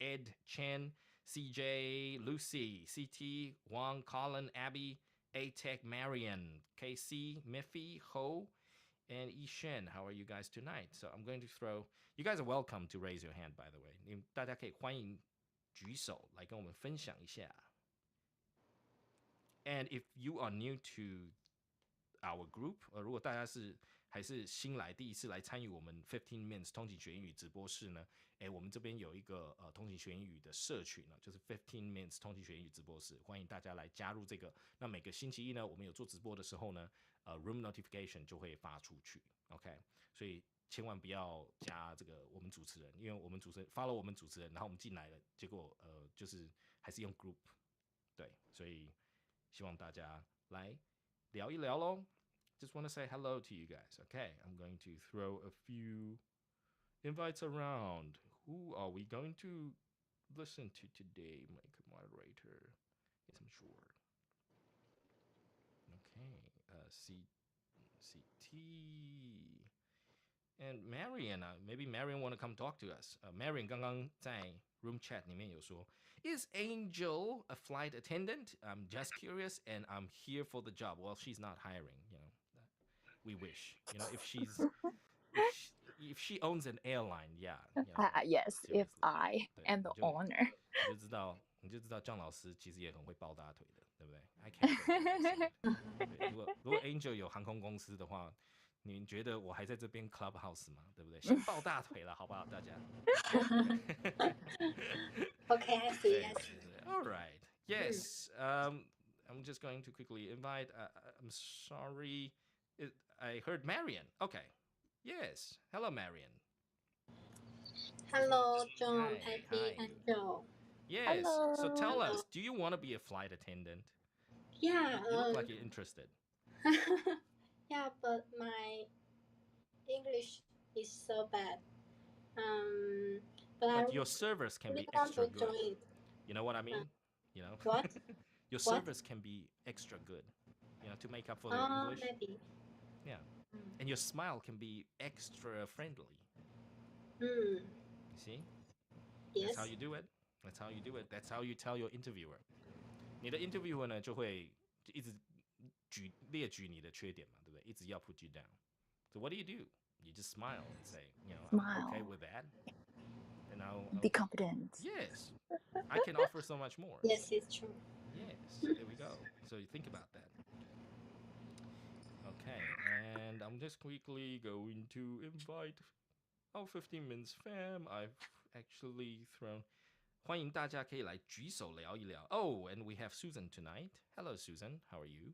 Ed, Chen, CJ, Lucy, CT, Wang, Colin, Abby, A-Tech, Marion, KC, Miffy, Ho, and Yishen. How are you guys tonight? So I'm going to throw... You guys are welcome to raise your hand, by the way. 大家可以欢迎举手来跟我们分享一下。And if you are new to our group， 如果大家还是新来第一次来参与我们15 minutes 通勤学英语直播室呢，我们这边有一个通勤学英语的社群呢，就是15 minutes 通勤学英语直播室，欢迎大家来加入这个。那每个星期一呢，我们有做直播的时候呢，room notification 就会发出去 ，OK， 所以千万不要加这个我们主持人，因为我们主持人 follow 我们主持人，然后我们进来了，结果就是还是用 group， 对，所以希望大家来聊一聊咯。Just want to say hello to you guys. Okay, I'm going to throw a few invites around. Who are we going to listen to today, my moderator? Yes, I'm sure. Okay, CT. And Marion, maybe Marion want to come talk to us. Marion 刚刚在 room chat 里面有说 Is Angel a flight attendant? I'm just curious, and I'm here for the job. Well, she's not hiring, We wish, if she owns an airline, yeah. Yes, if seriously. I am the owner. 你就知道姜老师其实也很会抱大腿的，对不对 ？I can't. 对，如果 Angel 有航空公司的话，你们觉得我还在这边 Clubhouse 吗？对不对？先抱大腿了，好不好，大家？Okay, I see. All right. Yes. I'm just going to quickly invite. I'm sorry. I heard Marion. Okay. Yes. Hello, Marion. Hello, John, Hi, Abby, hi. and Joe. Yes. Hello. So tell us, do you want to be a flight attendant? Yeah. You look like you're interested. Yeah, but my English is so bad. But your service can be extra good. You know what I mean? What? Your service can be extra good. To make up for the English. Maybe. Yeah. And your smile can be extra friendly. You see? Yes. That's how you do it. That's how you tell your interviewer. 你的 interviewer 呢就会一直列举你的缺点嘛，对不对？一直要 put you down. So what do? You just smile and say, I'm okay with that. And I'll Be confident. Yes. I can offer so much more. Yes, it's true. Yes. There we go. So you think about that. Okay. And I'm just quickly going to invite our 15 minutes fam. I've actually thrown... 欢迎大家可以来举手聊一聊。Oh, and we have Susan tonight. Hello, Susan. How are you?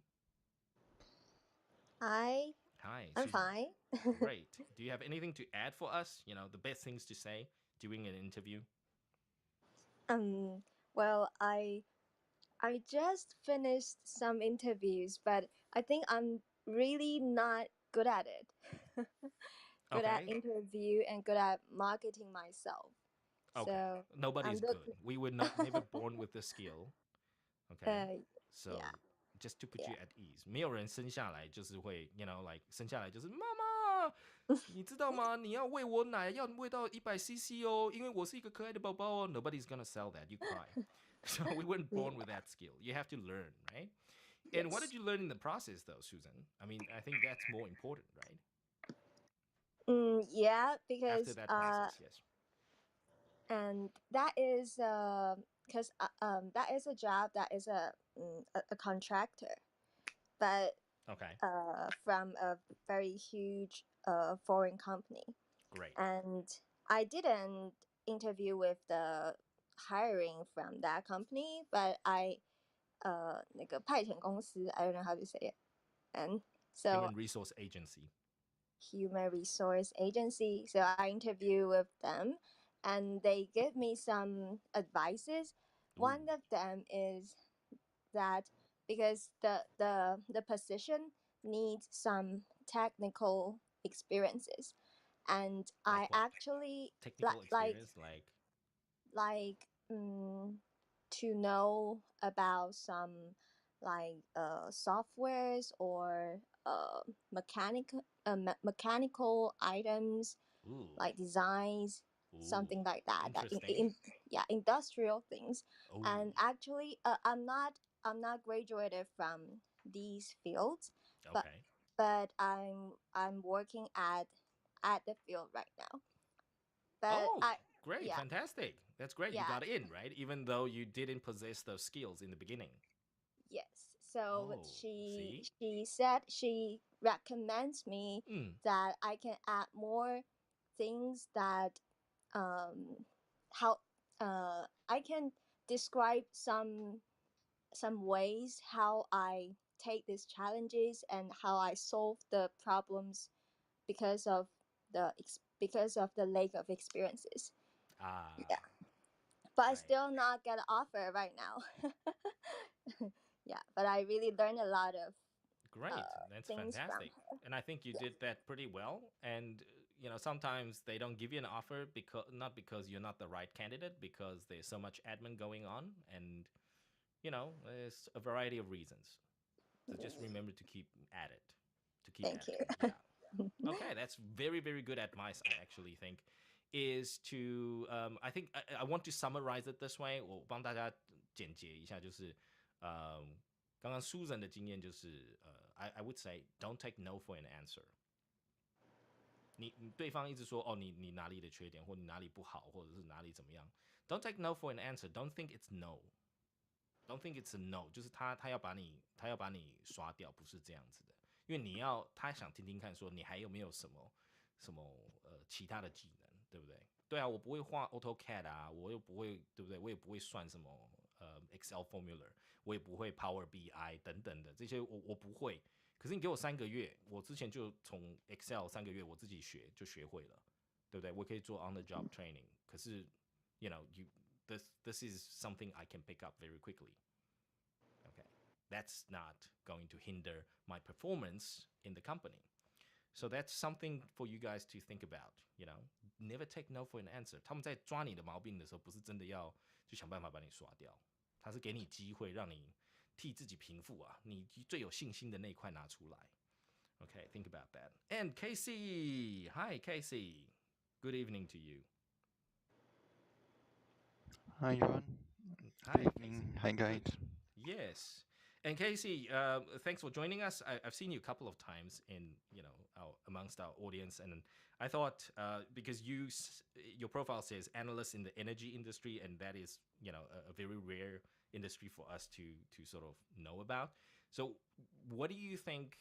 Hi. Hi. I'm Susan. fine. Great. Do you have anything to add for us? The best things to say during an interview? Well, I just finished some interviews, but I think I'm really not good at it. Good at Okay. interview and good at marketing myself. Okay. So Nobody's I'm good. We were not never born with the skill. Okay. So yeah, just to put yeah. you at ease，没有人生下来就是会，you know like 生下来就是妈妈，你知道吗？你要喂我奶要喂到100cc 哦，因为我是一个可爱的宝宝哦。Nobody's gonna sell that. You cry. So we weren't born with that skill. You have to learn, right? And what Yes. did you learn in the process, though, Susan? I mean, I think that's more important, right? Yeah, because After that process, yes. and that is because that is a job that is a contractor, but Okay, from a very huge foreign company. great. And I didn't interview with the hiring from that company, but I 那个派遣公司 I don't know how to say it. And so Human Resource Agency. human resource agency. So I interview with them and they give me some advices. One of them is that because the position needs some technical experiences, and Like I what? actually Technical experience, like to know about some like softwares or mechanical items, ooh, like designs, something like that. Interesting. Industrial things. Ooh. And actually, I'm not graduated from these fields, Okay. but I'm working at the field right now. But Oh, great, yeah, fantastic. That's great. You yeah. got in, right? Even though you didn't possess those skills in the beginning. Yes. So Oh, see? she said she recommends me that I can add more things that how I can describe some ways how I take these challenges and how I solve the problems because of the lack of experiences. Yeah. But I right. still not get an offer right now. Yeah, but I really learned a lot of Great. That's things fantastic. from her. And I think you did that pretty well. And you know, sometimes they don't give you an offer because not because you're not the right candidate, because there's so much admin going on, and you know, there's a variety of reasons. So just remember to keep at it. To keep Thank at you. it. Yeah. Okay, that's very, very good advice, I actually think. Is to I think I want to summarize it this way. 我帮大家简洁一下，就是刚刚 Susan 的经验就是I would say don't take no for an answer。你对方一直说哦你哪里的缺点或你哪里不好或者是哪里怎么样 ，don't take no for an answer. Don't think it's no. Don't think it's a no. 就是他要把你刷掉，不是这样子的。因为他想听听看说你还有没有什么其他的技能，对不对？对啊，我不会画 AutoCAD 啊，我又不会，对不对？我也不会算什么Excel formula， 我也不会 Power BI 等等的这些我不会。可是你给我3个月，我之前就从 Excel 3个月我自己就学会了，对不对？我可以做 on the job training。可是 you know this is something I can pick up very quickly. Okay, that's not going to hinder my performance in the company. So that's something for you guys to think about. You know, never take no for an answer. 他们在抓你的毛病的时候，不是真的要去想办法把你刷掉，他是给你机会，让你替自己平复啊，你最有信心的那一块拿出来。Okay, think about that. And Casey, hi Casey. Good evening to you. Hi, Johan. Hi, Good evening. Hi, guys. Yes. And Casey, thanks for joining us. I've seen you a couple of times in, amongst our audience, and I thought because your profile says analyst in the energy industry, and that is, a very rare industry for us to sort of know about. So, what do you think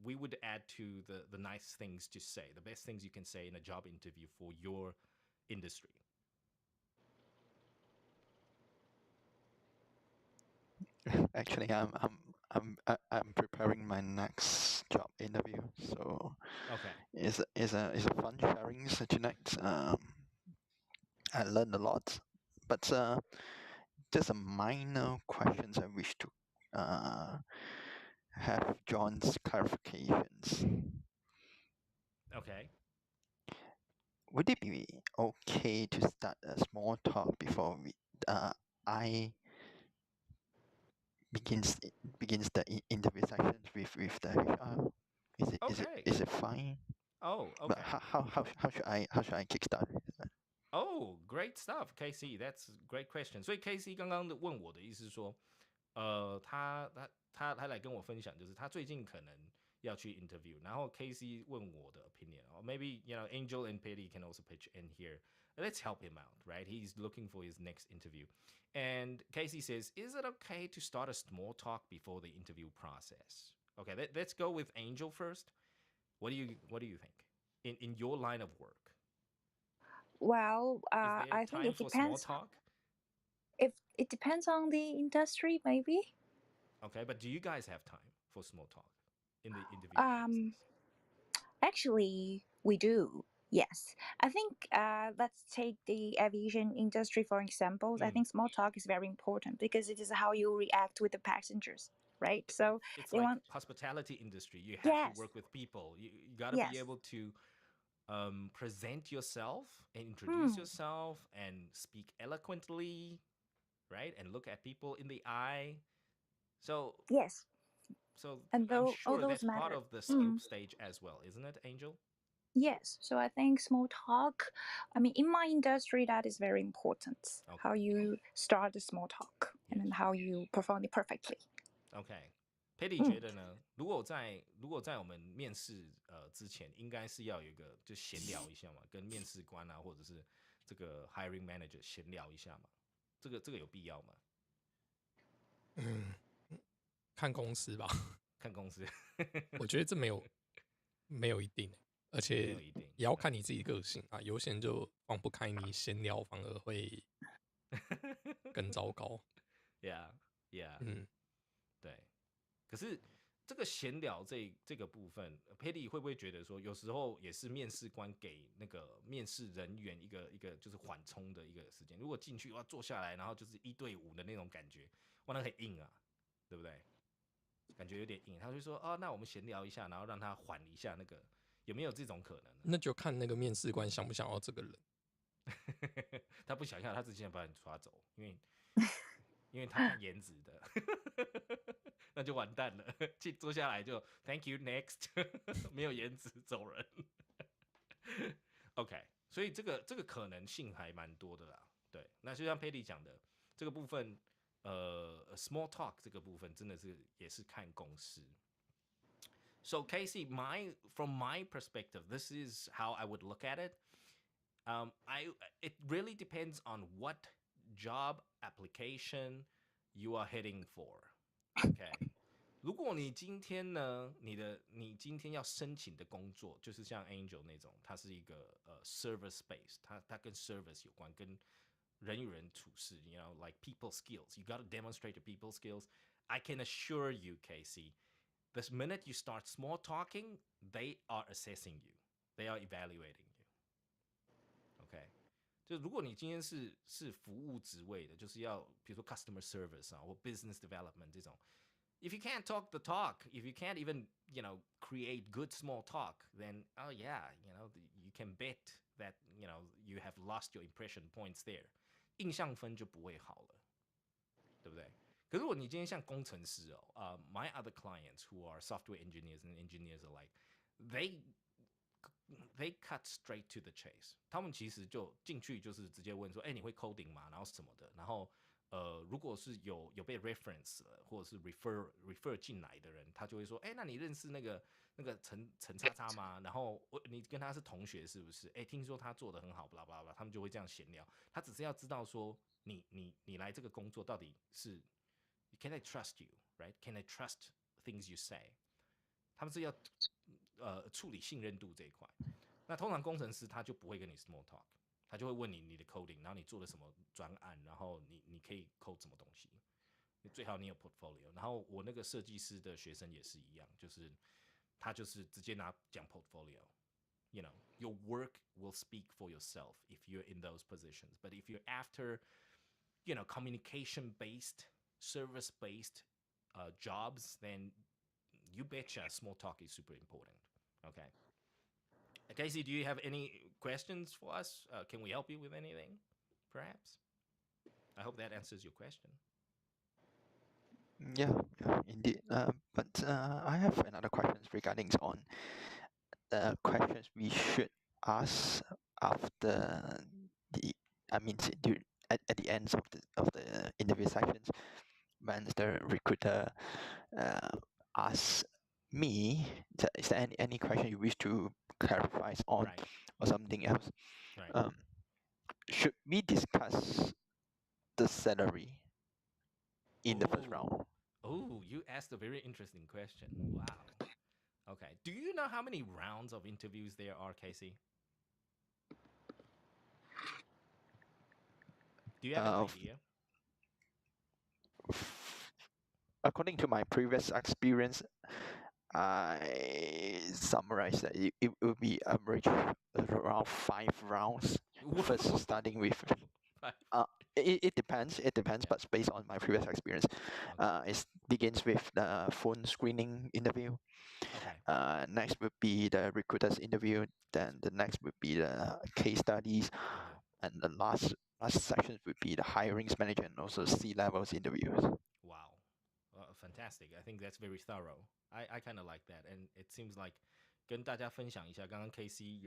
we would add to the nice things to say, the best things you can say in a job interview for your industry? Actually, I'm preparing my next job interview, so okay, it's a fun sharing tonight. I learned a lot, but just a minor questions I wish to have John's clarifications. Okay. Would it be okay to start a small talk before I begins the interview sessions with the HR? Is it fine? Oh, But okay. how should I kickstart it? Oh, great stuff, KC. That's a great question. 所以 KC 刚刚的问我的意思是说，他来跟我分享，就是他最近可能要去 interview，然后 KC 问我的 opinion. Or maybe Angel and Petty can also pitch in here. Let's help him out, right? He's looking for his next interview. And Casey says, is it okay to start a small talk before the interview process? Okay, let's go with Angel first. What do you think in your line of work? Well, Is there I time think it for small depends. talk? If it depends on the industry, maybe. Okay, but do you guys have time for small talk in the interview process? Actually, we do. Yes, I think let's take the aviation industry for example. I think small talk is very important because it is how you react with the passengers, right? So it's they like want hospitality industry. You have yes, to work with people. You got to yes, be able to present yourself and introduce yourself and speak eloquently, right? And look at people in the eye. So yes, so and I'm all sure those that's part matter. of the scope stage as well, isn't it, Angel? Yes, so I think small talk, I mean, in my industry, that is very important. Okay. How you start the small talk and then how you perform it perfectly. Okay. Petty 觉得呢，如果在我们面试之前，应该是要有一个就闲聊一下嘛，跟面试官啊，或者是这个 hiring manager 闲聊一下嘛，这个有必要吗？看公司吧。看公司，我觉得这没有一定，而且也要看你自己个性啊。有些人就放不开你闲聊，反而会更糟糕。Yeah, yeah. 对。可是这个闲聊这个部分 ，Petty 会不会觉得说，有时候也是面试官给那个面试人员一个就是缓冲的一个时间？如果进去哇坐下来，然后就是1对5的那种感觉，哇，那很硬啊，对不对？感觉有点硬，他就说哦，那我们闲聊一下，然后让他缓一下那个，有没有这种可能呢？那就看那个面试官想不想要这个人。他不想要，他直接把你抓走，因为他看颜值的，那就完蛋了。坐下来就 Thank you next， 没有颜值走人。OK， 所以这个可能性还蛮多的啦。对，那就像 Patty 讲的，这个部分small talk 这个部分真的是也是看公司。So Casey, from my perspective, this is how I would look at it. It really depends on what job application you are heading for. Okay. 如果你今天呢，你今天要申请的工作，就是像 Angel 那种，它是一个service based，它跟 service 有关，跟人与人处事，like people skills. You got to demonstrate your people skills. I can assure you, Casey, the minute you start small talking, they are assessing you. They are evaluating you. OK， 就如果你今天是服务职位的，就是要比如说 customer service 啊，或 business development 这种。If you can't talk the talk, if you can't even, create good small talk, then, oh yeah, you can bet that, you have lost your impression points there. 印象分就不会好了，对不对？可是如果你今天像工程师哦，my other clients who are software engineers and engineers alike, they cut straight to the chase. 他们其实就进去就是直接问说，你会 coding 吗？然后什么的，然后如果是有被 reference 了，或者是 refer 进来的人，他就会说，那你认识那个陈叉叉吗？然后你跟他是同学是不是？听说他做得很好，巴拉巴拉，他们就会这样闲聊。他只是要知道说，你来这个工作到底是 Can I trust you, right? Can I trust things you say? 他们是要处理信任度这一块。那通常工程师他就不会跟你 small talk。他就会问你的 coding， 然后你做了什么专案，然后你可以 code 什么东西，最好你有 portfolio。然后我那个设计师的学生也是一样，就是他就是直接讲 portfolio。Your work will speak for yourself if you're in those positions. But if you're after communication based, service based jobs, then you betcha small talk is super important. Okay. Casey, do you have any questions for us? Can we help you with anything, perhaps? I hope that answers your question. Yeah, indeed. But I have another question regarding on the questions we should ask after at the end of the interview sections, when the recruiter asks me, is there any question you wish to clarify on, Right. or something else? Right. Should we discuss the salary in the first round? Oh, you asked a very interesting question. Wow. Okay. Do you know how many rounds of interviews there are, Casey? Do you have an idea? According to my previous experience, I summarized that it will be average around 5 rounds. First, starting with it depends. It depends, Yeah. but based on my previous experience, it begins with the phone screening interview. Okay. Next would be the recruiter's interview. Then the next would be the case studies, and the last section would be the hiring manager and also C-levels interviews. Wow. Fantastic. I think that's very thorough. I kind of like that. And it seems like 跟大家分享一下，刚刚 KC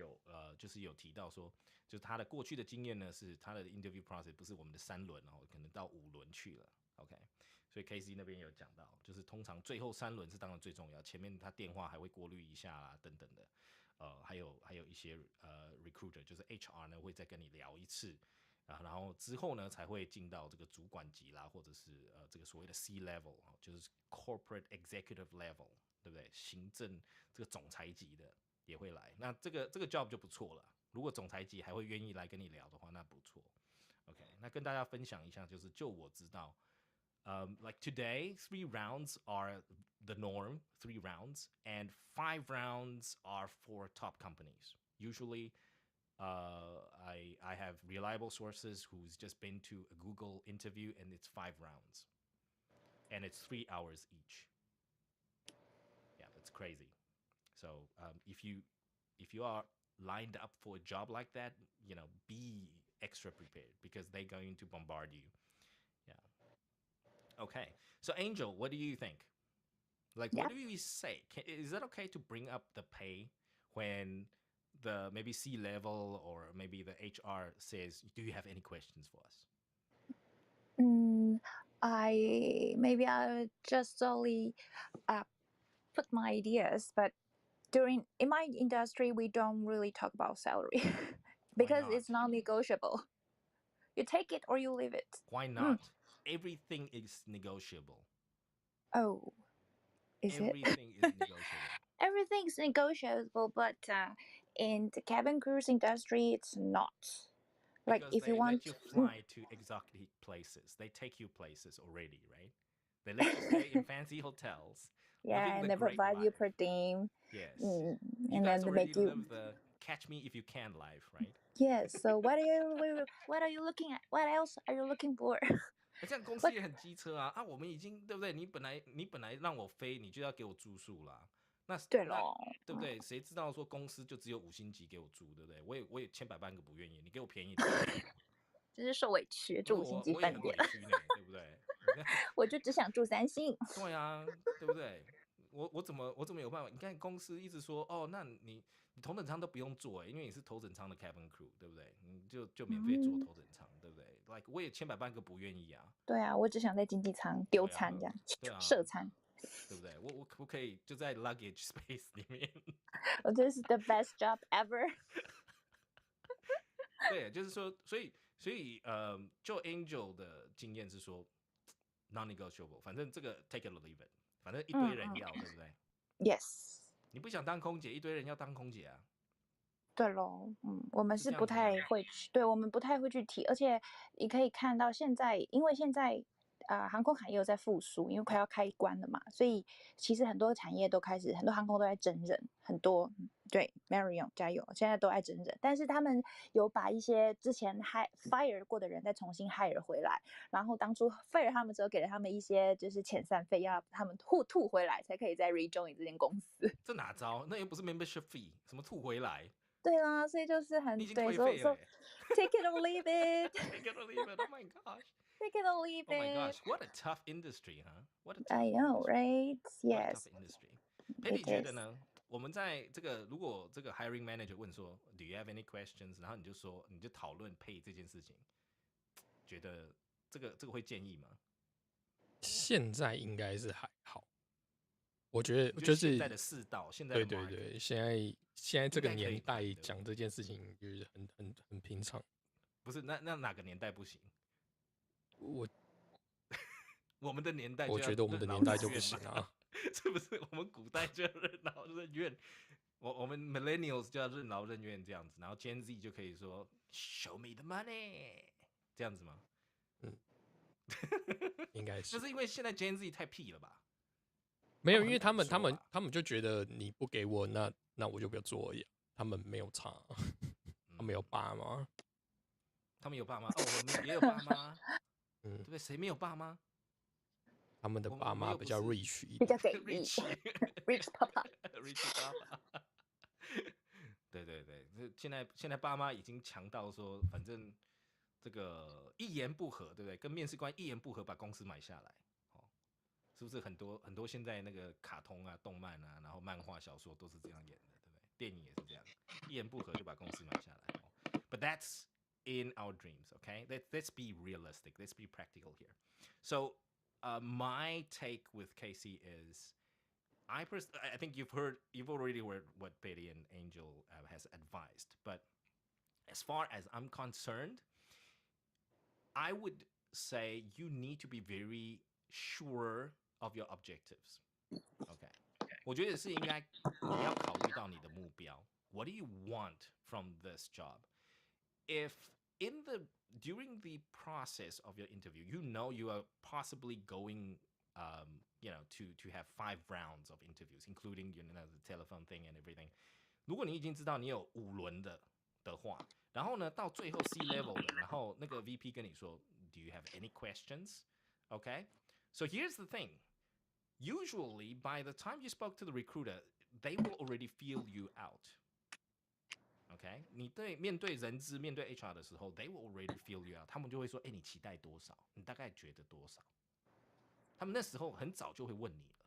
就是有提到说，就是他的过去的经验呢，是他的 interview process 不是我们的3轮哦，可能到5轮去了。OK， 所以 KC 那边有讲到，就是通常最后3轮是当然最重要，前面他电话还会过滤一下啦，等等的。还有一些recruiter 就是 HR 呢会再跟你聊一次。然后之后呢，才会进到这个主管级啦，或者是这个所谓的 C level， 就是 corporate executive level， 对不对？行政这个总裁级的也会来。那这个 job 就不错了。如果总裁级还会愿意来跟你聊的话，那不错。OK， 那跟大家分享一下，就我知道，like today 3 rounds are the norm, 3 rounds, and 5 rounds are for top companies. Usually. I have reliable sources who's just been to a Google interview, and it's 5 rounds, and it's 3 hours each. Yeah, that's crazy. So if you are lined up for a job like that, be extra prepared because they're going to bombard you. Yeah. Okay. So Angel, what do you think? Like, what do we say? Is it okay to bring up the pay when the maybe C level or maybe the HR says, do you have any questions for us? I just only put my ideas, but in my industry we don't really talk about salary because it's non-negotiable. You take it or you leave it. Why not? Everything is negotiable. Oh, is Everything is negotiable. Everything's negotiable, but in the cabin cruise industry, it's not. Like because if you want let you fly to exotic places, they take you places already, right? They let you stay in fancy hotels. Yeah, and they provide you per diem. Yes. And you guys then already live the catch me if you can life, right? Yes. So what are you looking at? What else are you looking for? 这样公司也很机车啊！我们已经对不对？你本来让我飞，你就要给我住宿啦。那对咯，对不对？谁知道说公司就只有5星级给我住，对不对？我也千百万个不愿意，你给我便宜点。就是受委屈，住5星级饭店，对不对？我就只想住3星。对啊，对不对？我怎么有办法？你看公司一直说哦，那你头等舱都不用坐，因为你是头等舱的 cabin crew， 对不对？你就免费坐头等舱，对不对 ？Like 我也千百万个不愿意啊。对啊，我只想在经济舱丢餐这样，射餐，对不对？我可以就在 luggage space 里面。我这是 the best job ever 。对，就是说，所以就 Angel 的经验是说 non-negotiable， 反正这个 take it or leave it。反正一堆人要，对不对 ？Yes。你不想当空姐，一堆人要当空姐啊。对咯，我们是不太会去，对我们不太会去提，而且你可以看到现在，因为现在航空产业又在复苏，因为快要开关了嘛，所以其实很多产业都开始，很多航空都在征人，很多对 Marion 加油，现在都爱整人，但是他们有把一些之前fire 过的人再重新 hire 回来，然后当初 fire 他们之后给了他们一些就是遣散费，要他们吐回来才可以再 rejoin 这间公司。这哪招？那又不是 membership fee， 什么吐回来？对啦，所以就是很你已经退费了take it or leave it take it or leave it. Oh my gosh. take it or leave it. Oh my gosh, what a tough industry, huh? What a tough I know, industry. right? What a Yes. tough industry. Patty 觉得呢？我们在这个如果这个 hiring manager 问说 Do you have any questions？ 然后你就讨论 pay 这件事情，觉得这个会建议吗？现在应该是还好，我觉得现在的世道，现在的对，现在这个年代讲这件事情就是很平常。不是那哪个年代不行？我们的年代，我觉得我们的年代就不行啊。是不是我们古代就要任劳任怨？我们 millennials 就要任劳任怨这样子，然后 Gen Z 就可以说 Show me the money 这样子吗？应该是。就是因为现在 Gen Z 太屁了吧？没有，因为他们就觉得你不给我，那我就不要做而已。他们没有差，他们有爸妈，他们有爸妈哦，我们也有爸妈，对不对？谁没有爸妈？他们的爸妈比较 rich 一点，比较给力 ，rich papa， rich papa。对，现在爸妈已经强到说，反正这个一言不合，对不对？跟面试官一言不合把公司买下来，是不是很多现在那个卡通啊、动漫啊，然后漫画、小说都是这样演的，对不对？电影也是这样，一言不合就把公司买下来。But that's in our dreams, okay? Let's be realistic. Let's be practical here. So, my take with Casey is, I think you've already heard what Betty and Angel has advised. But as far as I'm concerned, I would say you need to be very sure of your objectives. Okay. 我觉得是应该你要考虑到你的目标。What do you want from this job? If during the process of your interview, you know you are possibly going, to have 5 rounds of interviews, including the telephone thing and everything. 如果你已经知道你有5轮的话，然后呢，到最后 C level 的，然后那个 VP 跟你说 Do you have any questions? Okay, so here's the thing. Usually, by the time you spoke to the recruiter, they will already feel you out. OK， 你面对人资、面对 HR 的时候 ，they will already feel you out。他们就会说：“你期待多少？你大概觉得多少？”他们那时候很早就会问你了。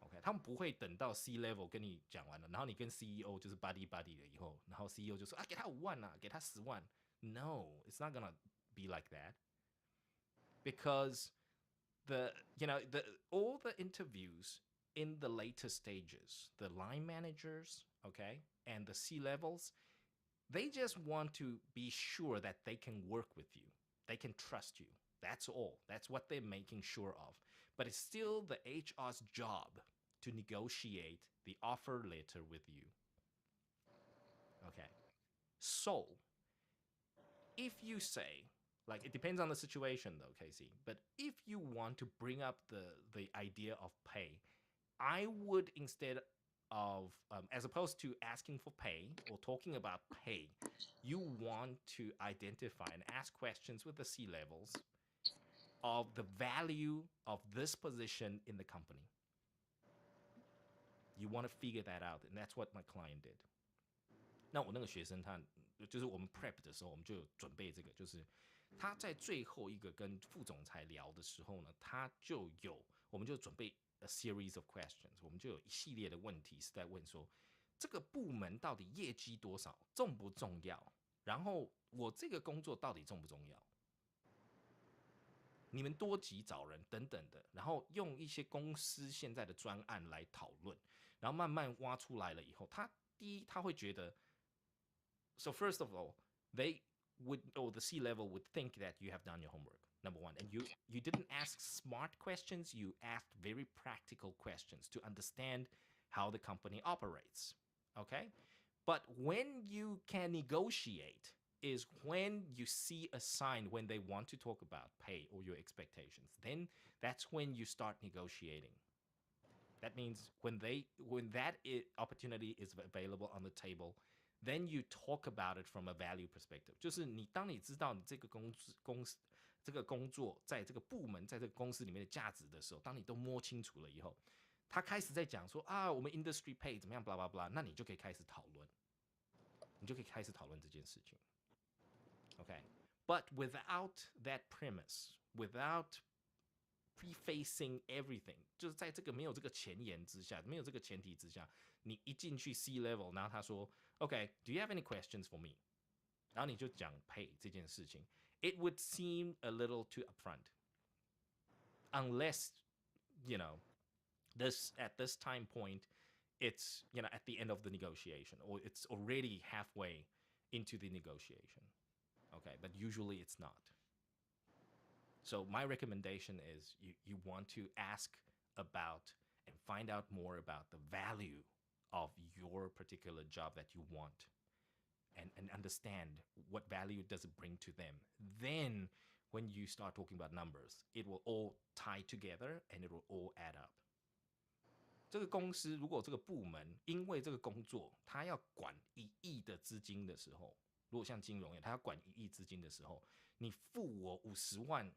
OK， 他们不会等到 C level 跟你讲完了，然后你跟 CEO 就是 buddy 了以后，然后 CEO 就说：“给他5万啊，给他10万。” No, it's not gonna be like that, because all the interviews in the later stages, the line managers, okay, and the C levels, they just want to be sure that they can work with you. They can trust you. That's all. That's what they're making sure of. But it's still the HR's job to negotiate the offer letter with you. Okay. So, if you say, like, it depends on the situation though, Casey, but if you want to bring up the idea of pay, I would, instead of, as opposed to asking for pay or talking about pay, you want to identify and ask questions with the C levels of the value of this position in the company. You want to figure that out, and that's what my client did. 那我那个学生他就是我们 prep 的时候，我们就有准备这个，就是他在最后一个跟副总裁聊的时候呢，我们就准备 a series of questions， 我们就有一系列的问题是在问说，这个部门到底业绩多少，重不重要？然后我这个工作到底重不重要？你们多急找人等等的，然后用一些公司现在的专案来讨论，然后慢慢挖出来了以后，第一他会觉得 ，so first of all, the C level would think that you have done your homework. Number one, and you didn't ask smart questions. You asked very practical questions to understand how the company operates. Okay, but when you can negotiate is when you see a sign when they want to talk about pay or your expectations. Then that's when you start negotiating. That means when that opportunity is available on the table, then you talk about it from a value perspective. 就是当你知道你这个这个工作在这个部门在这个公司里面的价值的时候，当你都摸清楚了以后，他开始在讲说啊，我们 industry pay 怎么样，blah blah blah，那你就可以开始讨论，这件事情。Okay, but without that premise, without prefacing everything， 就是在这个没有这个前言之下，没有这个前提之下，你一进去 C level， 然后他说 ，Okay, do you have any questions for me？ 然后你就讲 pay 这件事情 ，it would seem a little too upfront, unless you know at this time point, it's at the end of the negotiation or it's already halfway into the negotiation. Okay, but usually it's not. So my recommendation is you want to ask about and find out more about the value of your particular job that you want and understand what value does it bring to them. Then when you start talking about numbers, it will all tie together and it will all add up. 这个公司如果这个部门因为这个工作他要管1亿的资金的时候，如果像金融业他要管1亿资金的时候，你付我50万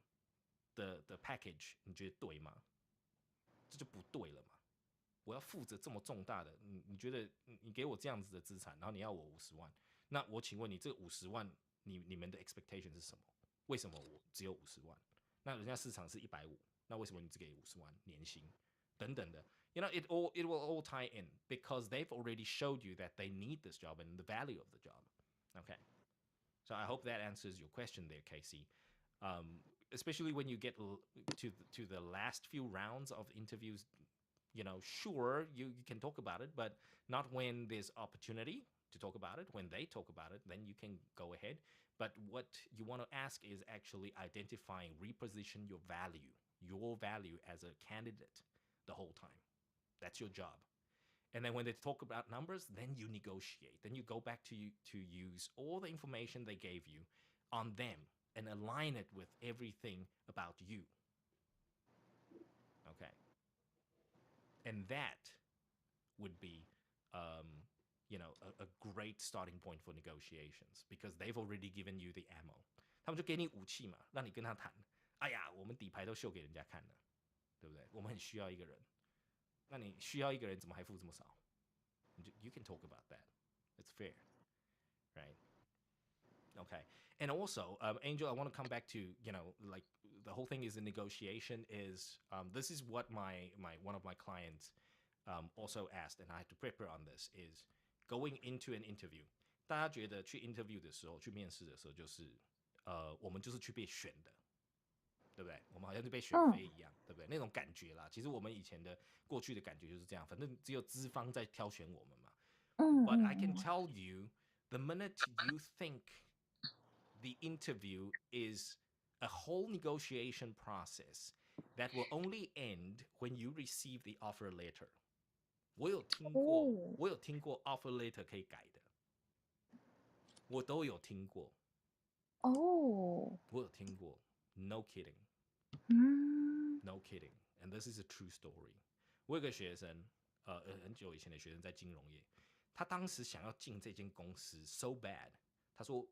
的 package， 你觉得对吗？这就不对了嘛。我要负责这么重大的，你觉得你给我这样子的资产，然后你要我50万，那我请问你这50万你们的 expectation 是什么？为什么我只有50万？那人家市场是150，那为什么你只给50万年薪？等等的。it will all tie in because they've already showed you that they need this job and the value of the job. Okay, so I hope that answers your question there, Casey. Especially when you get to the last few rounds of interviews, sure you can talk about it, but not when there's opportunity to talk about it. When they talk about it, then you can go ahead. But what you want to ask is actually identifying, reposition your value as a candidate the whole time. That's your job. And then when they talk about numbers, then you negotiate. Then you go back to use all the information they gave you on them and align it with everything about you. Okay. And that would be, a great starting point for negotiations because they've already given you the ammo. 他们就给你武器嘛，让你跟他谈。哎呀，我们底牌都秀给人家看了，对不对？我们很需要一个人。那你需要一个人怎么还付这么少？ You can talk about that. It's fair, right? Okay. And also, Angel, I want to come back to, like the whole thing is a negotiation is, this is what one of my clients also asked, and I had to prepare on this, is going into an interview. 大家觉得去 interview 的时候，去面试的时候，就是我们就是去被选的。对不对？我们好像是被选妃一样，对不对？那种感觉啦，其实我们以前的过去的感觉就是这样，反正只有资方在挑选我们嘛。But I can tell you, the minute you think the interview is a whole negotiation process that will only end when you receive the offer letter. 我有听过 offer letter 可以改的，我都有听过。我有听过 ，no kidding。No kidding, and this is a true story. 我有个学生，很久以前的学生在金融业，他当时想要进这间公司 so bad， 他说，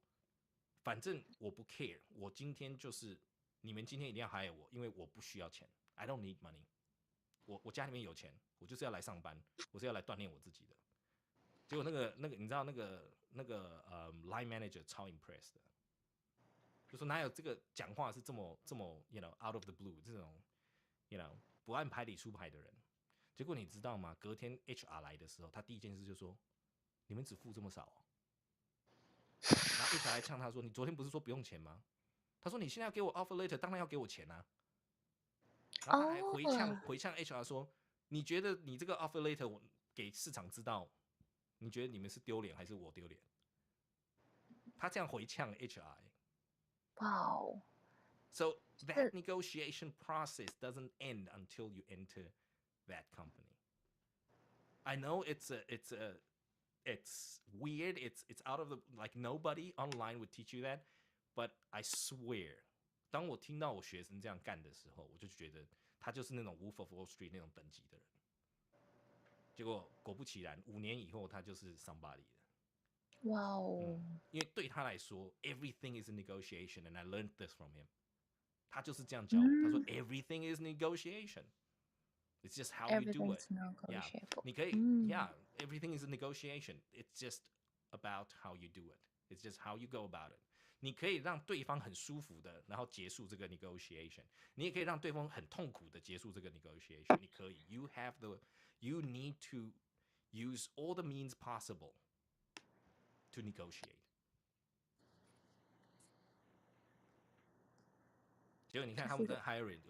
反正我不 care， 我今天就是你们今天一定要 hire 我，因为我不需要钱 ，I don't need money。我家里面有钱，我就是要来上班，我是要来锻炼我自己的。结果那个你知道那个line manager 超 impressed 的，就说哪有这个讲话是这么out of the blue 这种。不按牌理出牌的人，结果你知道吗？隔天 HR 来的时候，他第一件事就说：“你们只付这么少哦。”然后 HR 还呛他说：“你昨天不是说不用钱吗？”他说：“你现在要给我 offer letter， 当然要给我钱啊。”然后他还回呛 HR 说：“你觉得你这个 offer letter 我给市场知道，你觉得你们是丢脸还是我丢脸？”他这样回呛 HR。Wow. So that negotiation process doesn't end until you enter that company. I know it's weird. It's out of the like nobody online would teach you that, but I swear, 当我听到我学生这样干的时候，我就觉得他就是那种 Wolf of Wall Street 那种等级的人。结果果不其然，5年以后他就是 somebody 了。哇哦，因为对他来说 ，everything is a negotiation，and I learned this from him。他就是这样教我，他说 everything is negotiation。It's just how you do it. Everything's negotiable. 你可以，everything is a negotiation. It's just about how you do it. It's just how you go about it. 你可以让对方很舒服的，然后结束这个 negotiation。你也可以让对方很痛苦的结束这个 negotiation。你可以 ，you need to use all the means possible to negotiate。结果你看他们的 hiring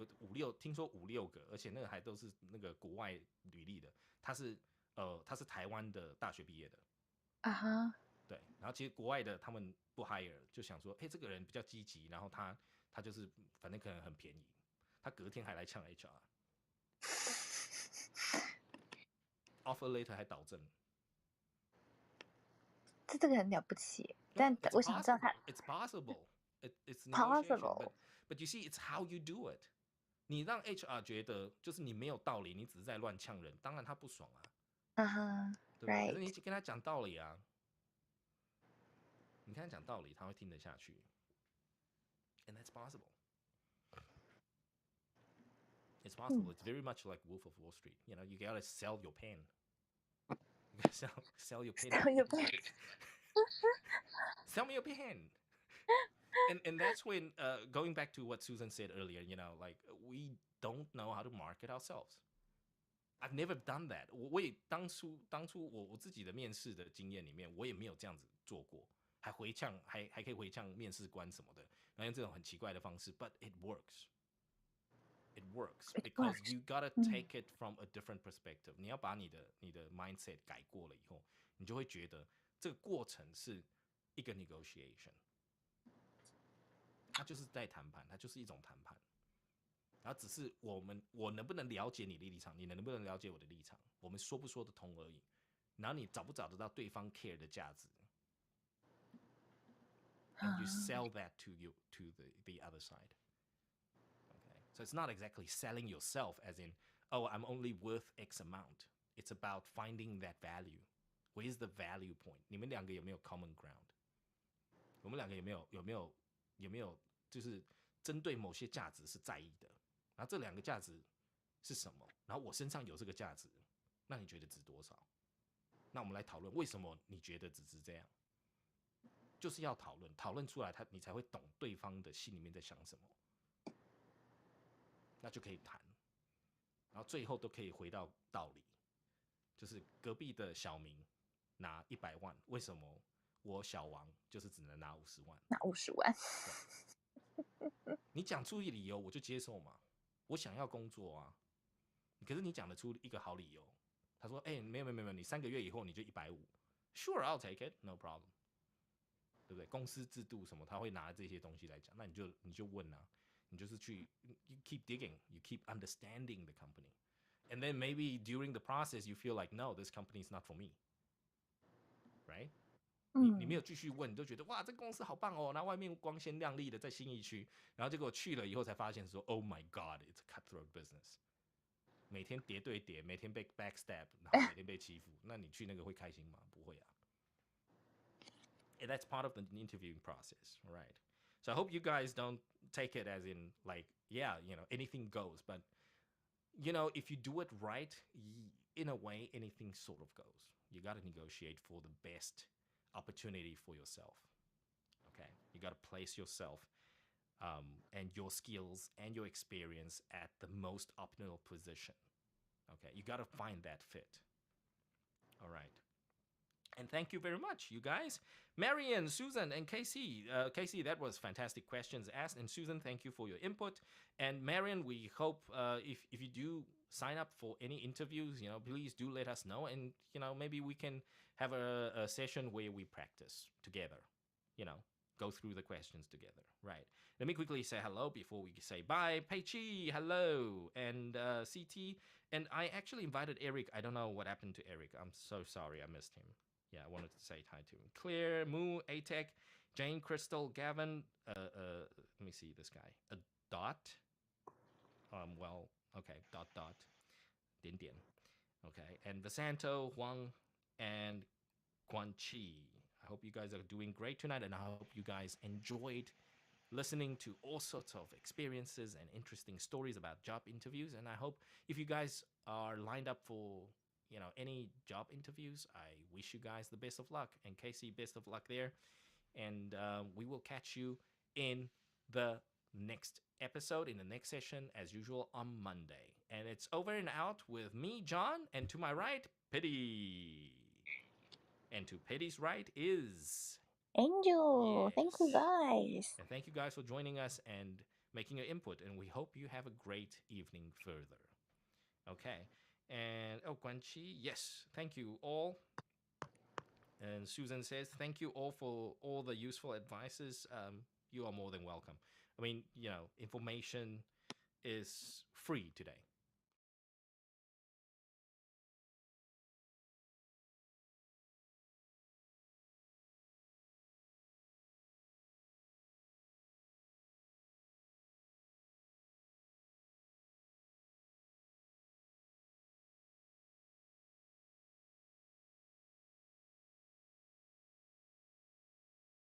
听说5-6个，而且那个还都是那个国外履历的。他是台湾的大学毕业的。啊哈。对，然后其实国外的他们不 hire， 就想说，这个人比较积极，然后他就是反正可能很便宜，他隔天还来呛 HR。offer letter 还导正。这个很了不起，但我想知道他 It's possible. It's negotiation. But you see, it's how you do it. 你让 HR 觉得就是你没有道理，你只是在乱呛人，当然他不爽啊。对吧？可是你跟他讲道理啊，你跟他讲道理，他会听得下去。And that's possible. It's possible. It's very much like Wolf of Wall Street. You know, you gotta sell your pen. You gotta sell your pen. Sell your pen. Sell me your pen. And that's when going back to what Susan said earlier, you know, like we don't know how to market ourselves. I've never done that. 我也当初我自己的面试的经验里面，我也没有这样子做过，还回呛，还可以回呛面试官什么的，然后用这种很奇怪的方式。But it works. It works because you gotta take it from a different perspective. 你要把你的 mindset 改过了以后，你就会觉得这个过程是一个 negotiation。它就是在谈判，它就是一种谈判。然后只是我能不能了解你的立场，你能不能了解我的立场，我们说不说得通而已。然后你找不找得到对方 care 的价值 ，and you sell that to the other side. Okay, so it's not exactly selling yourself as in, oh, I'm only worth X amount. It's about finding that value. Where's the value point? 你们两个有没有 common ground? 我们两个有没有就是针对某些价值是在意的？然后这两个价值是什么？然后我身上有这个价值，那你觉得值多少？那我们来讨论为什么你觉得只是这样？就是要讨论出来，你才会懂对方的心里面在想什么，那就可以谈，然后最后都可以回到道理，就是隔壁的小明拿100万，为什么我小王就是只能拿50万？拿50万，你讲出一个理由我就接受嘛，我想要工作啊，可是你讲得出一个好理由，他说，没有，你3个月以后你就150，Sure I'll take it, no problem， 对不对？公司制度什么，他会拿这些东西来讲，那你就问啊，你就是去 you keep digging, you keep understanding the company, and then maybe during the process you feel like no, this company is not for me, right？你没有继续问，你都觉得哇，这个公司好棒哦，然后外面光鲜亮丽的在信义区，然后结果去了以后才发现说 ，Oh my God, it's a cutthroat business， 每天叠对叠，每天被 backstab， 然后每天被欺负，那你去那个会开心吗？不会啊。And that's part of the interviewing process, right? So I hope you guys don't take it as in like, yeah, you know, anything goes, but you know, if you do it right, in a way, anything sort of goes. You got to negotiate for the best opportunity for yourself. Okay, you got to place yourself and your skills and your experience at the most optimal position. Okay, you got to find that fit. All right. And thank you very much, you guys. Marian, Susan, and Casey. Casey, that was fantastic questions asked. And Susan, thank you for your input. And Marian, we hope if you do sign up for any interviews, you know, please do let us know. And, you know, maybe we can have a session where we practice together, you know, go through the questions together, right? Let me quickly say hello before we say bye. Pei Chi, hello. And CT. And I actually invited Eric. I don't know what happened to Eric. I'm so sorry. I missed him. Yeah, I wanted to say hi to him. Claire, Moo, Atec, Jane, Crystal, Gavin. Let me see this guy. A dot. Well, okay. Dot. 点点. Okay, and Vasanto, Huang, and Guanqi. I hope you guys are doing great tonight, and I hope you guys enjoyed listening to all sorts of experiences and interesting stories about job interviews. And I hope if you guys are lined up for any job interviews, I wish you guys the best of luck. And Casey, best of luck there. And we will catch you in the next episode, in the next session, as usual, on Monday. And it's over and out with me, John, and to my right, Petty. And to Petty's right is Angel. Yes. Thank you guys. And thank you guys for joining us and making your input. And we hope you have a great evening further. Okay. And Guanqi, yes, thank you all. And Susan says, thank you all for all the useful advices. You are more than welcome. I mean, information is free today.